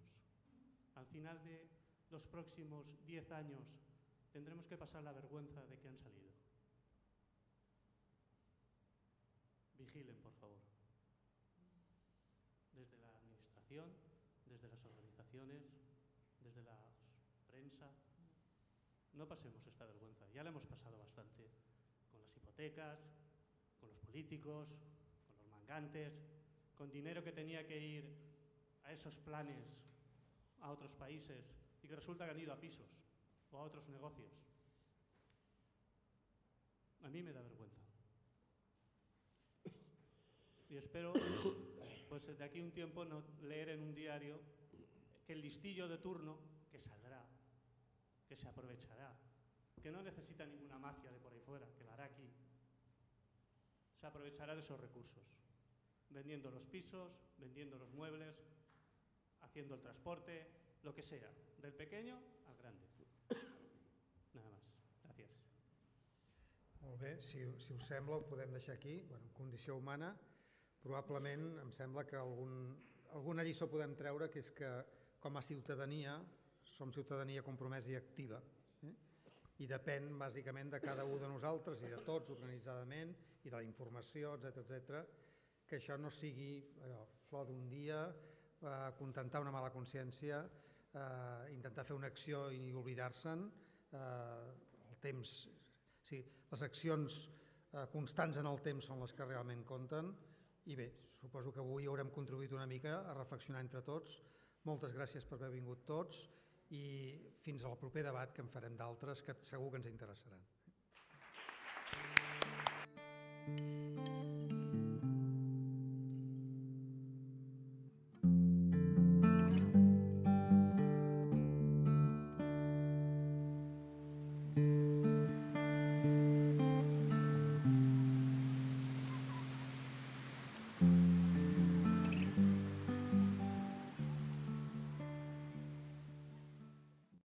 al final de los próximos 10 años tendremos que pasar la vergüenza de que han salido? Vigilen, por favor. Desde la administración, desde las organizaciones, desde la prensa, no pasemos esta vergüenza. Ya la hemos pasado bastante con las hipotecas, con los políticos, con los mangantes, con dinero que tenía que ir a esos planes a otros países y que resulta que han ido a pisos o a otros negocios. A mí me da vergüenza. Y espero, pues de aquí a un tiempo, no leer en un diario que el listillo de turno, que saldrá, que se aprovechará, que no necesita ninguna mafia de por ahí fuera, que la hará aquí, se aprovechará de esos recursos, vendiendo los pisos, vendiendo los muebles, haciendo el transporte, lo que sea, del pequeño al grande. Nada más. Gràcies. Molt bé, si us sembla ho podem deixar aquí. Condició humana, probablement em sembla que alguna lliçó podem treure, que és que com a ciutadania som ciutadania compromesa i activa, i depèn bàsicament de cada un de nosaltres i de tots organitzadament i de la informació, etc, que això no sigui flor d'un dia, acontentar una mala consciència, intentar fer una acció i oblidar-se'n. El temps, les accions constants en el temps són les que realment compten. I bé, suposo que avui haurem contribuït una mica a reflexionar entre tots. Moltes gràcies per haver vingut tots i fins al proper debat, que en farem d'altres que segur que ens interessaran.